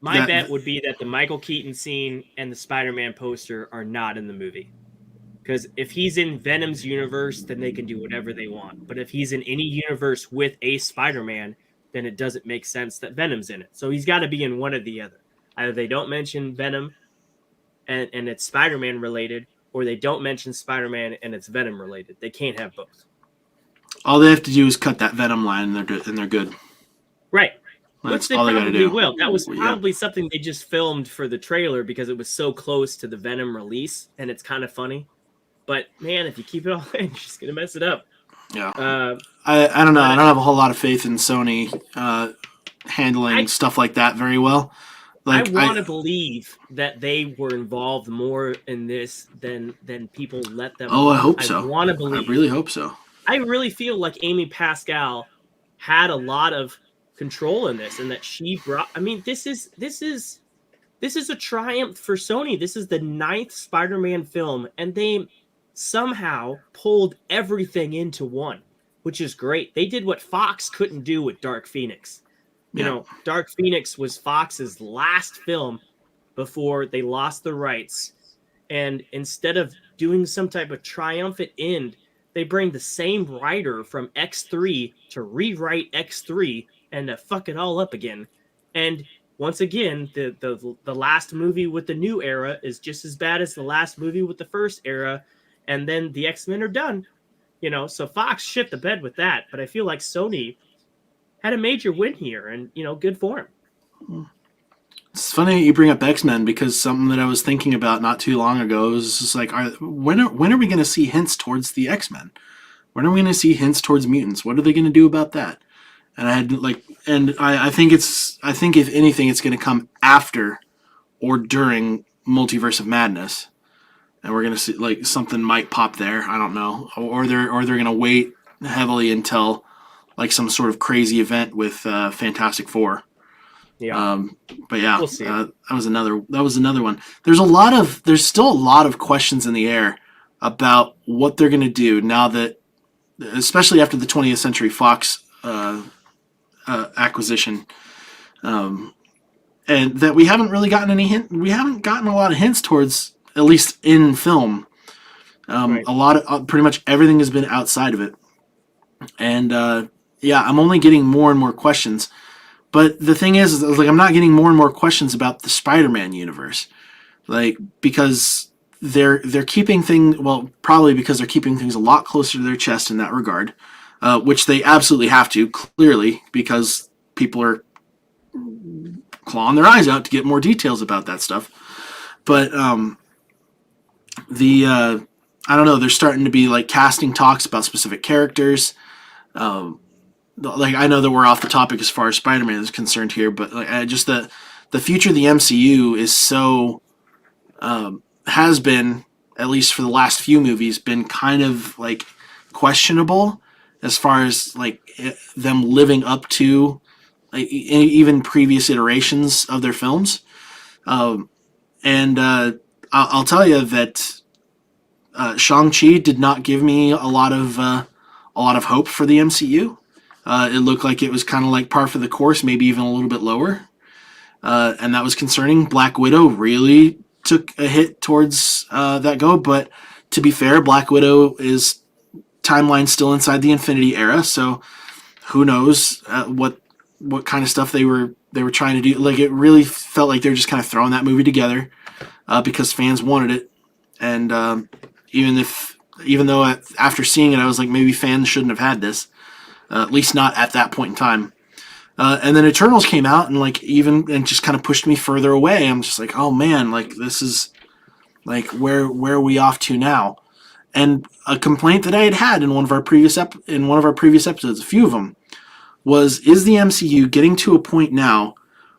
my bet would be that the Michael Keaton scene and the Spider-Man poster are not in the movie. Because if he's in Venom's universe, then they can do whatever they want. But if he's in any universe with a Spider-Man, then it doesn't make sense that Venom's in it. So he's got to be in one or the other. Either they don't mention Venom and it's Spider-Man related, or they don't mention Spider-Man and it's Venom related. They can't have both. All they have to do is cut that Venom line, and they're good. Right. That's all they got to do. Will. That was probably something they just filmed for the trailer because it was so close to the Venom release, and it's kind of funny. But man, if you keep it all in, you're just gonna mess it up. Yeah. I don't know. I don't have a whole lot of faith in Sony handling stuff like that very well. Like, I want to believe that they were involved more in this than people let them. Oh, I hope so. I want to believe. I really hope so. I really feel like Amy Pascal had a lot of control in this, and that she brought. I mean, this is a triumph for Sony. This is the 9th Spider-Man film, and they somehow pulled everything into one, which is great. They did what Fox couldn't do with Dark Phoenix. You know, Dark Phoenix was Fox's last film before they lost the rights. And instead of doing some type of triumphant end, they bring the same writer from X3 to rewrite X3 and to fuck it all up again. And once again, the last movie with the new era is just as bad as the last movie with the first era. And then the X-Men are done. You know, so Fox shit the bed with that. But I feel like Sony had a major win here, and good for him. It's funny you bring up X-Men because something that I was thinking about not too long ago is just like, when are we going to see hints towards the X-Men? When are we going to see hints towards mutants? What are they going to do about that? And I think if anything, it's going to come after or during Multiverse of Madness, and we're going to see like something might pop there. I don't know, or they're going to wait heavily until like some sort of crazy event with Fantastic Four. Yeah. But yeah, We'll see. that was another one. There's still a lot of questions in the air about what they're going to do now that, especially after the 20th Century Fox acquisition, and that we haven't really gotten any hint. We haven't gotten a lot of hints towards, at least in film. Right. A lot of pretty much everything has been outside of it, and yeah, I'm only getting more and more questions. But the thing is like I'm not getting more and more questions about the Spider-Man universe, like because they're keeping things, well, probably because they're keeping things a lot closer to their chest in that regard, which they absolutely have to, clearly, because people are clawing their eyes out to get more details about that stuff. But I don't know, there's starting to be like casting talks about specific characters. Like I know that we're off the topic as far as Spider-Man is concerned here, but like just the future of the MCU is so has been, at least for the last few movies, been kind of like questionable as far as like them living up to like, even previous iterations of their films. And I'll tell you that Shang-Chi did not give me a lot of hope for the MCU. It looked like it was kind of like par for the course, maybe even a little bit lower. And that was concerning. Black Widow really took a hit towards that go, but to be fair, Black Widow is timeline still inside the Infinity Era, so who knows what kind of stuff they were trying to do. Like it really felt like they were just kind of throwing that movie together because fans wanted it, and even though after seeing it, I was like, maybe fans shouldn't have had this, at least not at that point in time. And then Eternals came out and just kind of pushed me further away. I'm just like, oh man, like this is like where are we off to now? And a complaint that I had in one of our previous episodes, a few of them, was, is the MCU getting to a point now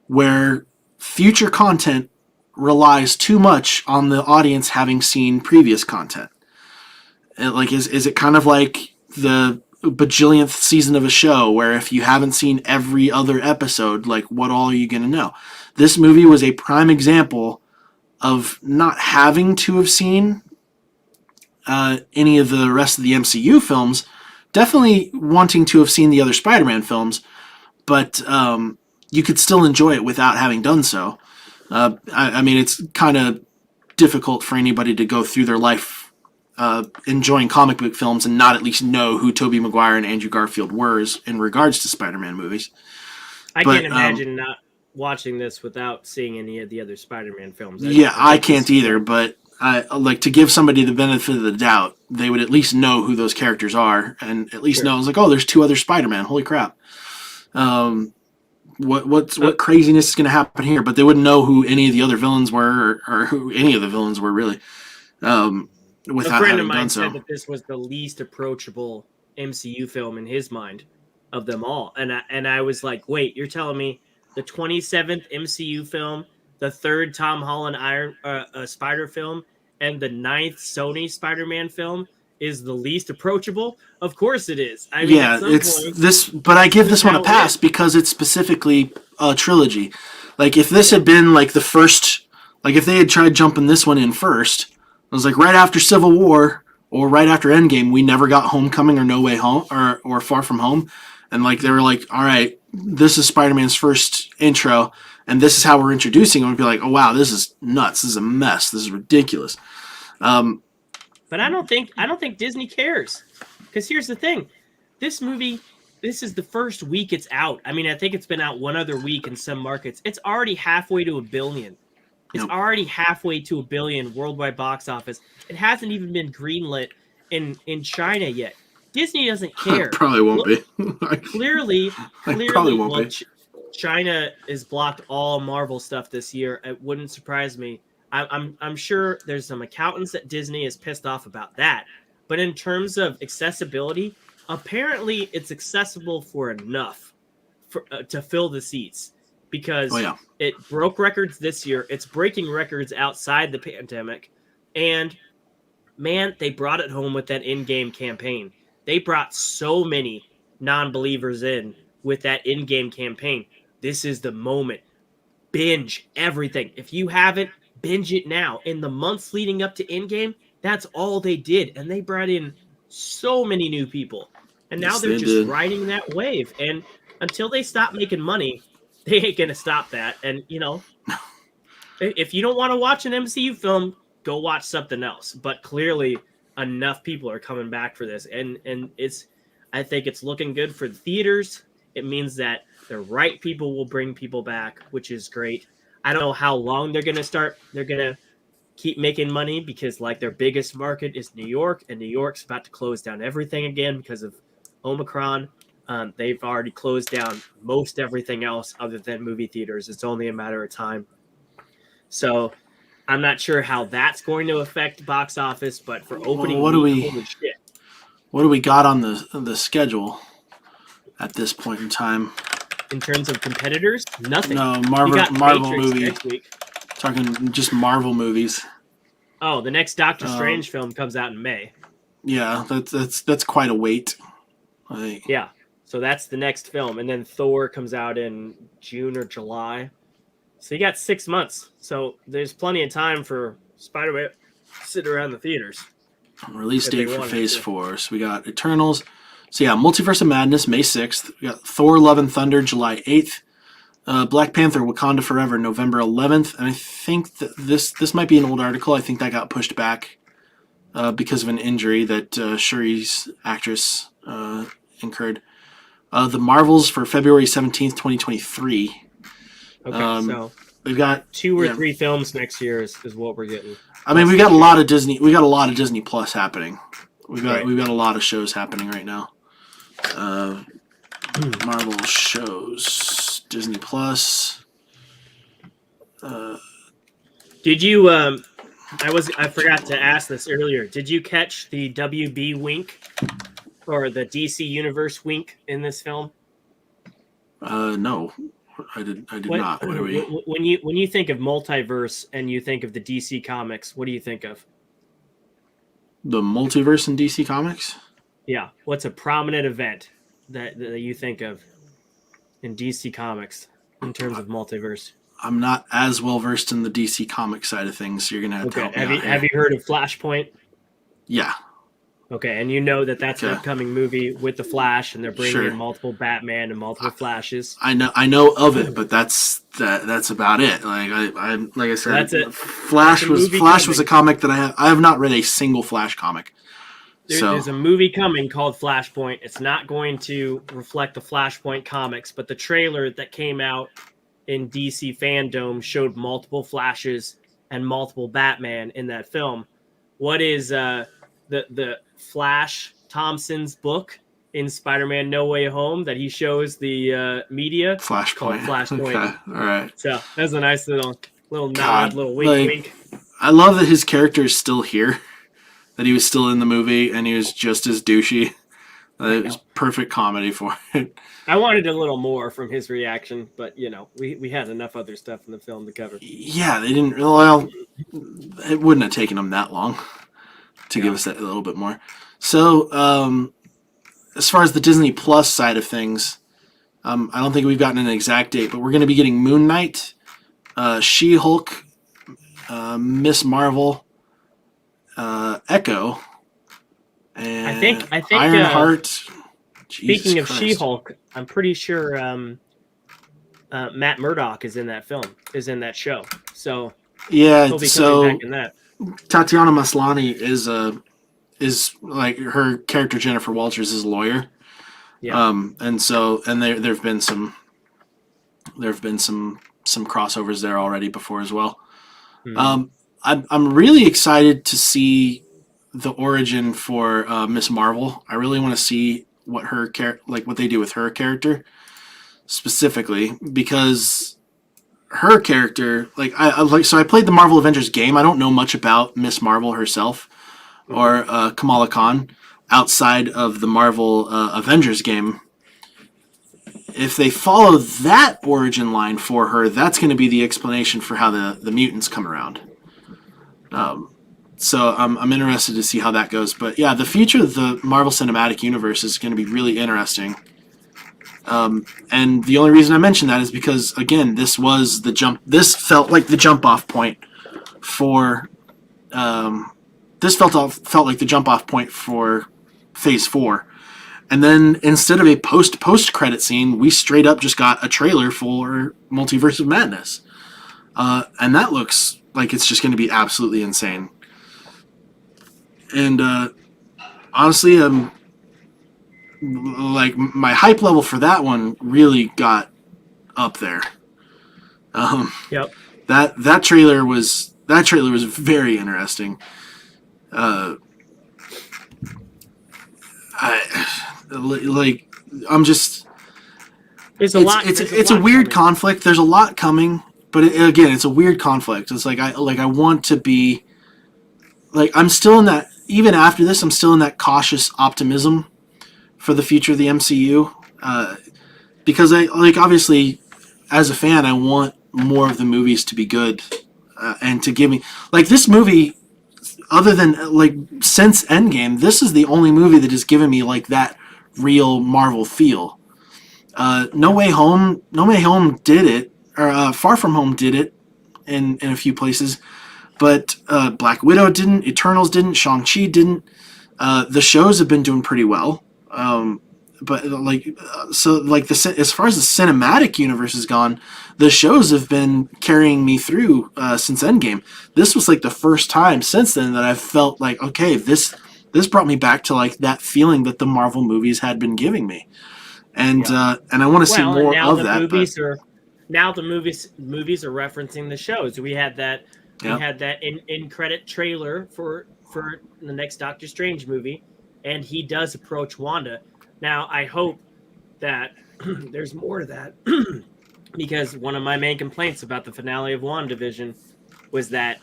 where future content relies too much on the audience having seen previous content? And like, is it kind of like the bajillionth season of a show where if you haven't seen every other episode, like what all are you going to know? This movie was a prime example of not having to have seen any of the rest of the MCU films, definitely wanting to have seen the other Spider-Man films, but you could still enjoy it without having done so. I mean, it's kind of difficult for anybody to go through their life enjoying comic book films and not at least know who Tobey Maguire and Andrew Garfield were in regards to Spider-Man movies. I can't imagine not watching this without seeing any of the other Spider-Man films. I can't either, but I like to give somebody the benefit of the doubt. They would at least know who those characters are, and at least know, I was like, oh, there's two other Spider-Man. Holy crap! What craziness is going to happen here? But they wouldn't know who any of the other villains were, or who any of the villains were really. Without a friend having of mine done said so. that this was the least approachable MCU film in his mind of them all, and I was like, wait, you're telling me the 27th MCU film, the third Tom Holland Spider film, and the 9th Sony Spider-Man film is the least approachable? Of course it is. I mean, Yeah, but I give this one a pass because it's specifically a trilogy. Like if this had been like the first, like if they had tried jumping this one in first, it was like right after Civil War or right after Endgame, we never got Homecoming or No Way Home or Far From Home, and like they were like, all right, this is Spider-Man's first intro, and this is how we're introducing him. We'd be like, oh wow, this is nuts. This is a mess. This is ridiculous. But I don't think Disney cares, because here's the thing: this movie, this is the first week it's out. I mean, I think it's been out one other week in some markets. It's already halfway to $1 billion. It's already halfway to $1 billion worldwide box office. It hasn't even been greenlit in China yet. Disney doesn't care. Probably won't be. Clearly, probably won't be. China has blocked all Marvel stuff this year. It wouldn't surprise me. I'm sure there's some accountants at Disney is pissed off about that. But in terms of accessibility, apparently it's accessible for enough to fill the seats because it broke records this year. It's breaking records outside the pandemic. And man, they brought it home with that in-game campaign. They brought so many non-believers in with that in-game campaign. This is the moment. Binge everything. If you haven't, binge it now. In the months leading up to in-game, that's all they did. And they brought in so many new people. And now they're just riding that wave. And until they stop making money, they ain't going to stop that. And, you know, if you don't want to watch an MCU film, go watch something else. But clearly enough people are coming back for this. And I think it's looking good for the theaters. It means that the right people will bring people back, which is great. I don't know how long they're going to keep making money because like their biggest market is New York, and New York's about to close down everything again because of Omicron. They've already closed down most everything else other than movie theaters. It's only a matter of time. So I'm not sure how that's going to affect box office, but for opening holy shit. What do we got on the schedule at this point in time? In terms of competitors, nothing. No, Marvel movie. Next week. Talking just Marvel movies. Oh, the next Doctor Strange film comes out in May. Yeah, that's quite a wait. Yeah, so that's the next film, and then Thor comes out in June or July. So you got 6 months. So there's plenty of time for Spider-Man to sit around the theaters. Release date for Phase 4. So we got Eternals. So yeah, Multiverse of Madness, May 6th. We got Thor, Love and Thunder, July 8th. Black Panther, Wakanda Forever, November 11th. And I think that this might be an old article. I think that got pushed back because of an injury that Shuri's actress incurred. The Marvels for February 17th, 2023. Okay, so we've got 2 or 3 films next year is what we're getting. I mean, we got a lot of Disney. We got a lot of Disney Plus happening. We've got a lot of shows happening right now. Marvel shows, Disney Plus. Did you? I forgot to ask this earlier. Did you catch the WB wink or the DC Universe wink in this film? No, I did not. What are we? When you think of multiverse and you think of the DC Comics, what do you think of? The multiverse in DC Comics? Yeah. What's a prominent event that you think of in DC Comics in terms of multiverse? I'm not as well versed in the DC Comics side of things, so you're gonna have to help me out. Have you heard of Flashpoint? Yeah. Okay, and you know that's an upcoming movie with the Flash, and they're bringing in multiple Batman and multiple Flashes. I know of it, but that's about it. Like I said, that's it. Flash was a comic that I have not read a single Flash comic. There's a movie coming called Flashpoint. It's not going to reflect the Flashpoint comics, but the trailer that came out in DC Fandom showed multiple Flashes and multiple Batman in that film. What is the Flash Thompson's book in Spider-Man No Way Home that he shows the media? Flashpoint. Flashpoint. Okay, all right. So that's a nice little nod, little wink. I love that his character is still here, that he was still in the movie, and he was just as douchey. It was perfect comedy for it. I wanted a little more from his reaction, but we had enough other stuff in the film to cover. Yeah, they didn't. Well, it wouldn't have taken them that long to give us that a little bit more. So, as far as the Disney Plus side of things, I don't think we've gotten an exact date, but we're going to be getting Moon Knight, She-Hulk, Miss Marvel, Echo, and I think Ironheart. Speaking of She-Hulk, I'm pretty sure Matt Murdock is in that film, is in that show. So yeah, he'll be coming back in that. Tatiana Maslany is like her character Jennifer Walters is a lawyer. Yeah. And there've been some crossovers there already before as well. Mm-hmm. I'm really excited to see the origin for Miss Marvel. I really want to see what what they do with her character specifically, because her character, so I played the Marvel Avengers game. I don't know much about Miss Marvel herself or Kamala Khan outside of the Marvel Avengers game. If they follow that origin line for her, that's going to be the explanation for how the mutants come around. So I'm interested to see how that goes. But yeah, the future of the Marvel Cinematic Universe is going to be really interesting. And the only reason I mention that is because, again, this was the jump. This felt like the jump off point for. This felt like the jump off point for Phase 4. And then instead of a post credit scene, we straight up just got a trailer for Multiverse of Madness, and that looks like it's just going to be absolutely insane. And honestly, like my hype level for that one really got up there. Yep. That trailer was very interesting. I'm just. There's a lot. It's a weird conflict. There's a lot coming, but again, it's a weird conflict. It's like I want to be. Like, I'm still in that. Even after this, I'm still in that cautious optimism for the future of the MCU, because obviously, as a fan, I want more of the movies to be good, and to give me this movie. Other than since Endgame, this is the only movie that has given me that real Marvel feel. No Way Home did it, or Far From Home did it in a few places, but Black Widow didn't, Eternals didn't, Shang-Chi didn't. The shows have been doing pretty well, but as far as the cinematic universe has gone, the shows have been carrying me through since Endgame. This was the first time since then that I've felt okay, this brought me back to that feeling that the Marvel movies had been giving me, and I want to see more of that. Now the movies are referencing the shows. We had that in credit trailer for the next Doctor Strange movie, and he does approach Wanda. Now I hope that there's more to that. Because one of my main complaints about the finale of WandaVision was that,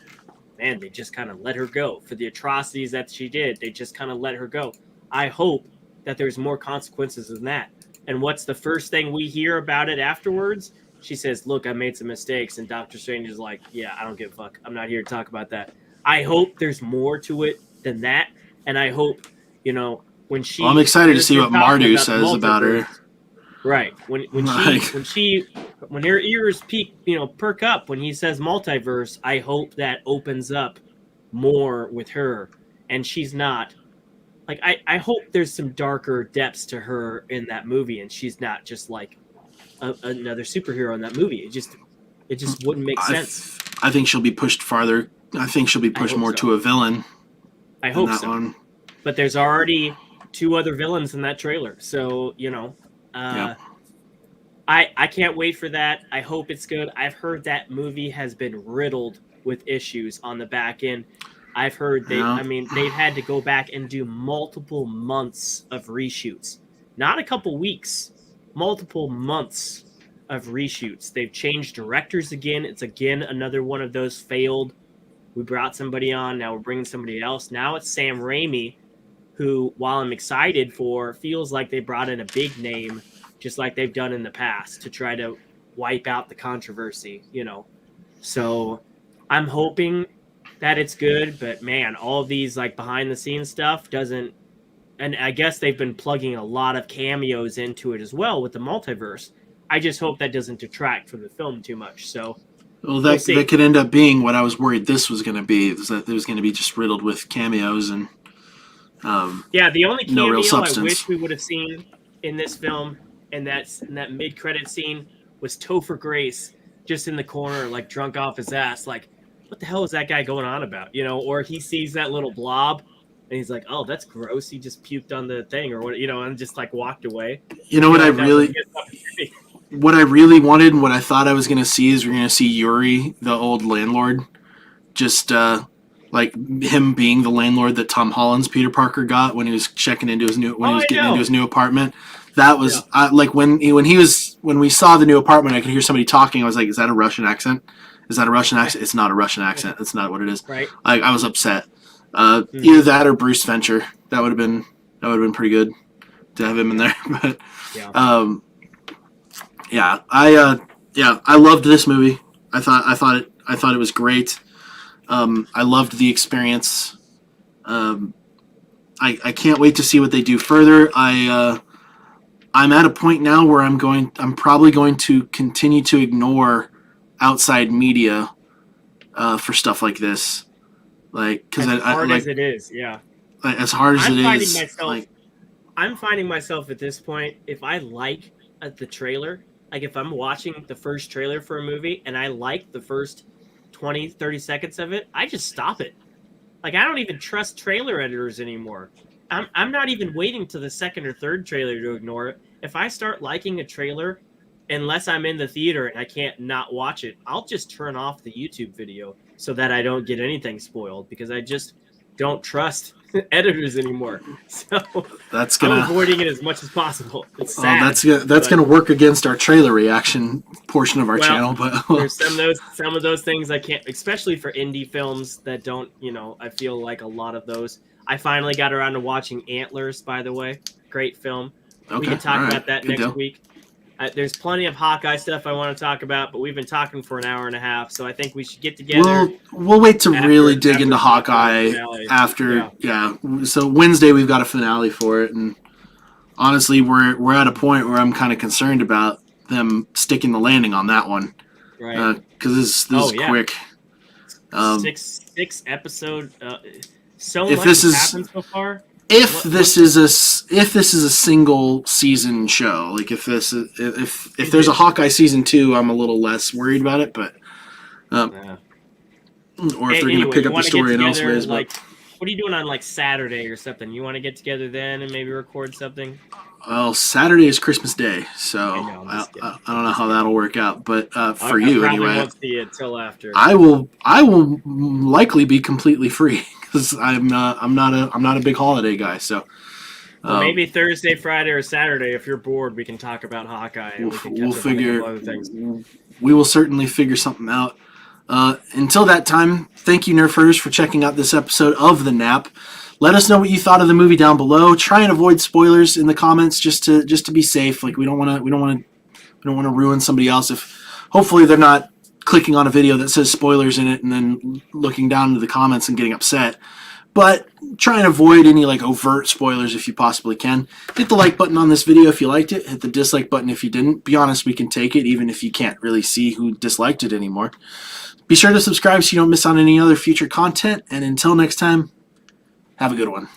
man, they just kind of let her go. For the atrocities that she did, they just kind of let her go. I hope that there's more consequences than that. And what's the first thing we hear about it afterwards? She says, look, I made some mistakes. And Doctor Strange is like, yeah, I don't give a fuck. I'm not here to talk about that. I hope there's more to it than that. And I hope, when she... Well, I'm excited to see what Mardu says about her. Right. When her ears perk up when he says multiverse, I hope that opens up more with her, and she's not I hope there's some darker depths to her in that movie, and she's not just another superhero in that movie. It just wouldn't make sense. I think she'll be pushed farther. I think she'll be pushed more to a villain. I hope so. One. But there's already 2 other villains in that trailer, so I can't wait for that. I hope it's good. I've heard that movie has been riddled with issues on the back end. I've heard they've had to go back and do multiple months of reshoots. Not a couple weeks, multiple months of reshoots. They've changed directors again. It's again another one of those failed. We brought somebody on, now we're bringing somebody else. Now it's Sam Raimi, who, while I'm excited for, feels like they brought in a big name, just like they've done in the past, to try to wipe out the controversy, So I'm hoping that it's good, but man, all of these behind the scenes stuff doesn't, and I guess they've been plugging a lot of cameos into it as well with the multiverse. I just hope that doesn't detract from the film too much. So, that could end up being what I was worried this was going to be, is that it was going to be just riddled with cameos and the only cameo no real substance. I wish we would have seen in this film, and that's in that mid-credit scene, was Topher Grace just in the corner, drunk off his ass, what the hell is that guy going on about? Or he sees that little blob and he's like, oh, that's gross. He just puked on the thing or what, and just walked away. What I really wanted and what I thought I was going to see is we're going to see Yuri, the old landlord, just like him being the landlord that Tom Holland's Peter Parker got when he was checking into his getting into his new apartment. That was like when we saw the new apartment, I could hear somebody talking. I was like, "Is that a Russian accent? Is that a Russian accent?" It's not a Russian accent. That's not what it is. Right. I was upset. Either that or Bruce Venture. That would have been pretty good to have him in there. But I loved this movie. I thought it was great. I loved the experience. I can't wait to see what they do further. I'm at a point now where I'm probably going to continue to ignore outside media for stuff like this. Like, because as hard as it is, as hard as it is. I'm finding myself at this point, if I like the trailer, like if I'm watching the first trailer for a movie and I like the first 20, 30 seconds of it, I just stop it. Like, I don't even trust trailer editors anymore. I'm not even waiting to the second or third trailer to ignore it. If I start liking a trailer, unless I'm in the theater and I can't not watch it, I'll just turn off the YouTube video so that I don't get anything spoiled, because I just don't trust editors anymore. So I'm avoiding it as much as possible. It's sad. That's gonna work against our trailer reaction portion of our channel. But there's some of those things I can't, especially for indie films that don't, I feel like a lot of those. I finally got around to watching Antlers, by the way. Great film. Okay, we can talk about that next week. There's plenty of Hawkeye stuff I want to talk about, but we've been talking for an hour and a half, so I think we should get together. We'll wait to really dig into Hawkeye after. Yeah. So Wednesday we've got a finale for it, and honestly, we're at a point where I'm kind of concerned about them sticking the landing on that one, right? Because this is quick. 6 episode. So much has happened so far. If this is a single season show, like if there's a Hawkeye season 2, I'm a little less worried about it. But or if they're gonna pick up the story in elsewhere. Like, what are you doing on like Saturday or something? You want to get together then and maybe record something? Well, Saturday is Christmas Day, so I don't know how that'll work out. But for you anyway, won't see it till after. I will likely be completely free. I'm not a big holiday guy, so maybe Thursday, Friday, or Saturday. If you're bored, we can talk about Hawkeye. And we'll figure. Other things. We will certainly figure something out. Until that time, thank you, Nerfers, for checking out this episode of the N.A.P. Let us know what you thought of the movie down below. Try and avoid spoilers in the comments, just to be safe. Like we don't want to ruin somebody else. If hopefully they're not clicking on a video that says spoilers in it and then looking down into the comments and getting upset. But try and avoid any like overt spoilers if you possibly can. Hit the like button on this video if you liked it. Hit the dislike button if you didn't. Be honest, we can take it even if you can't really see who disliked it anymore. Be sure to subscribe so you don't miss on any other future content. And until next time, have a good one.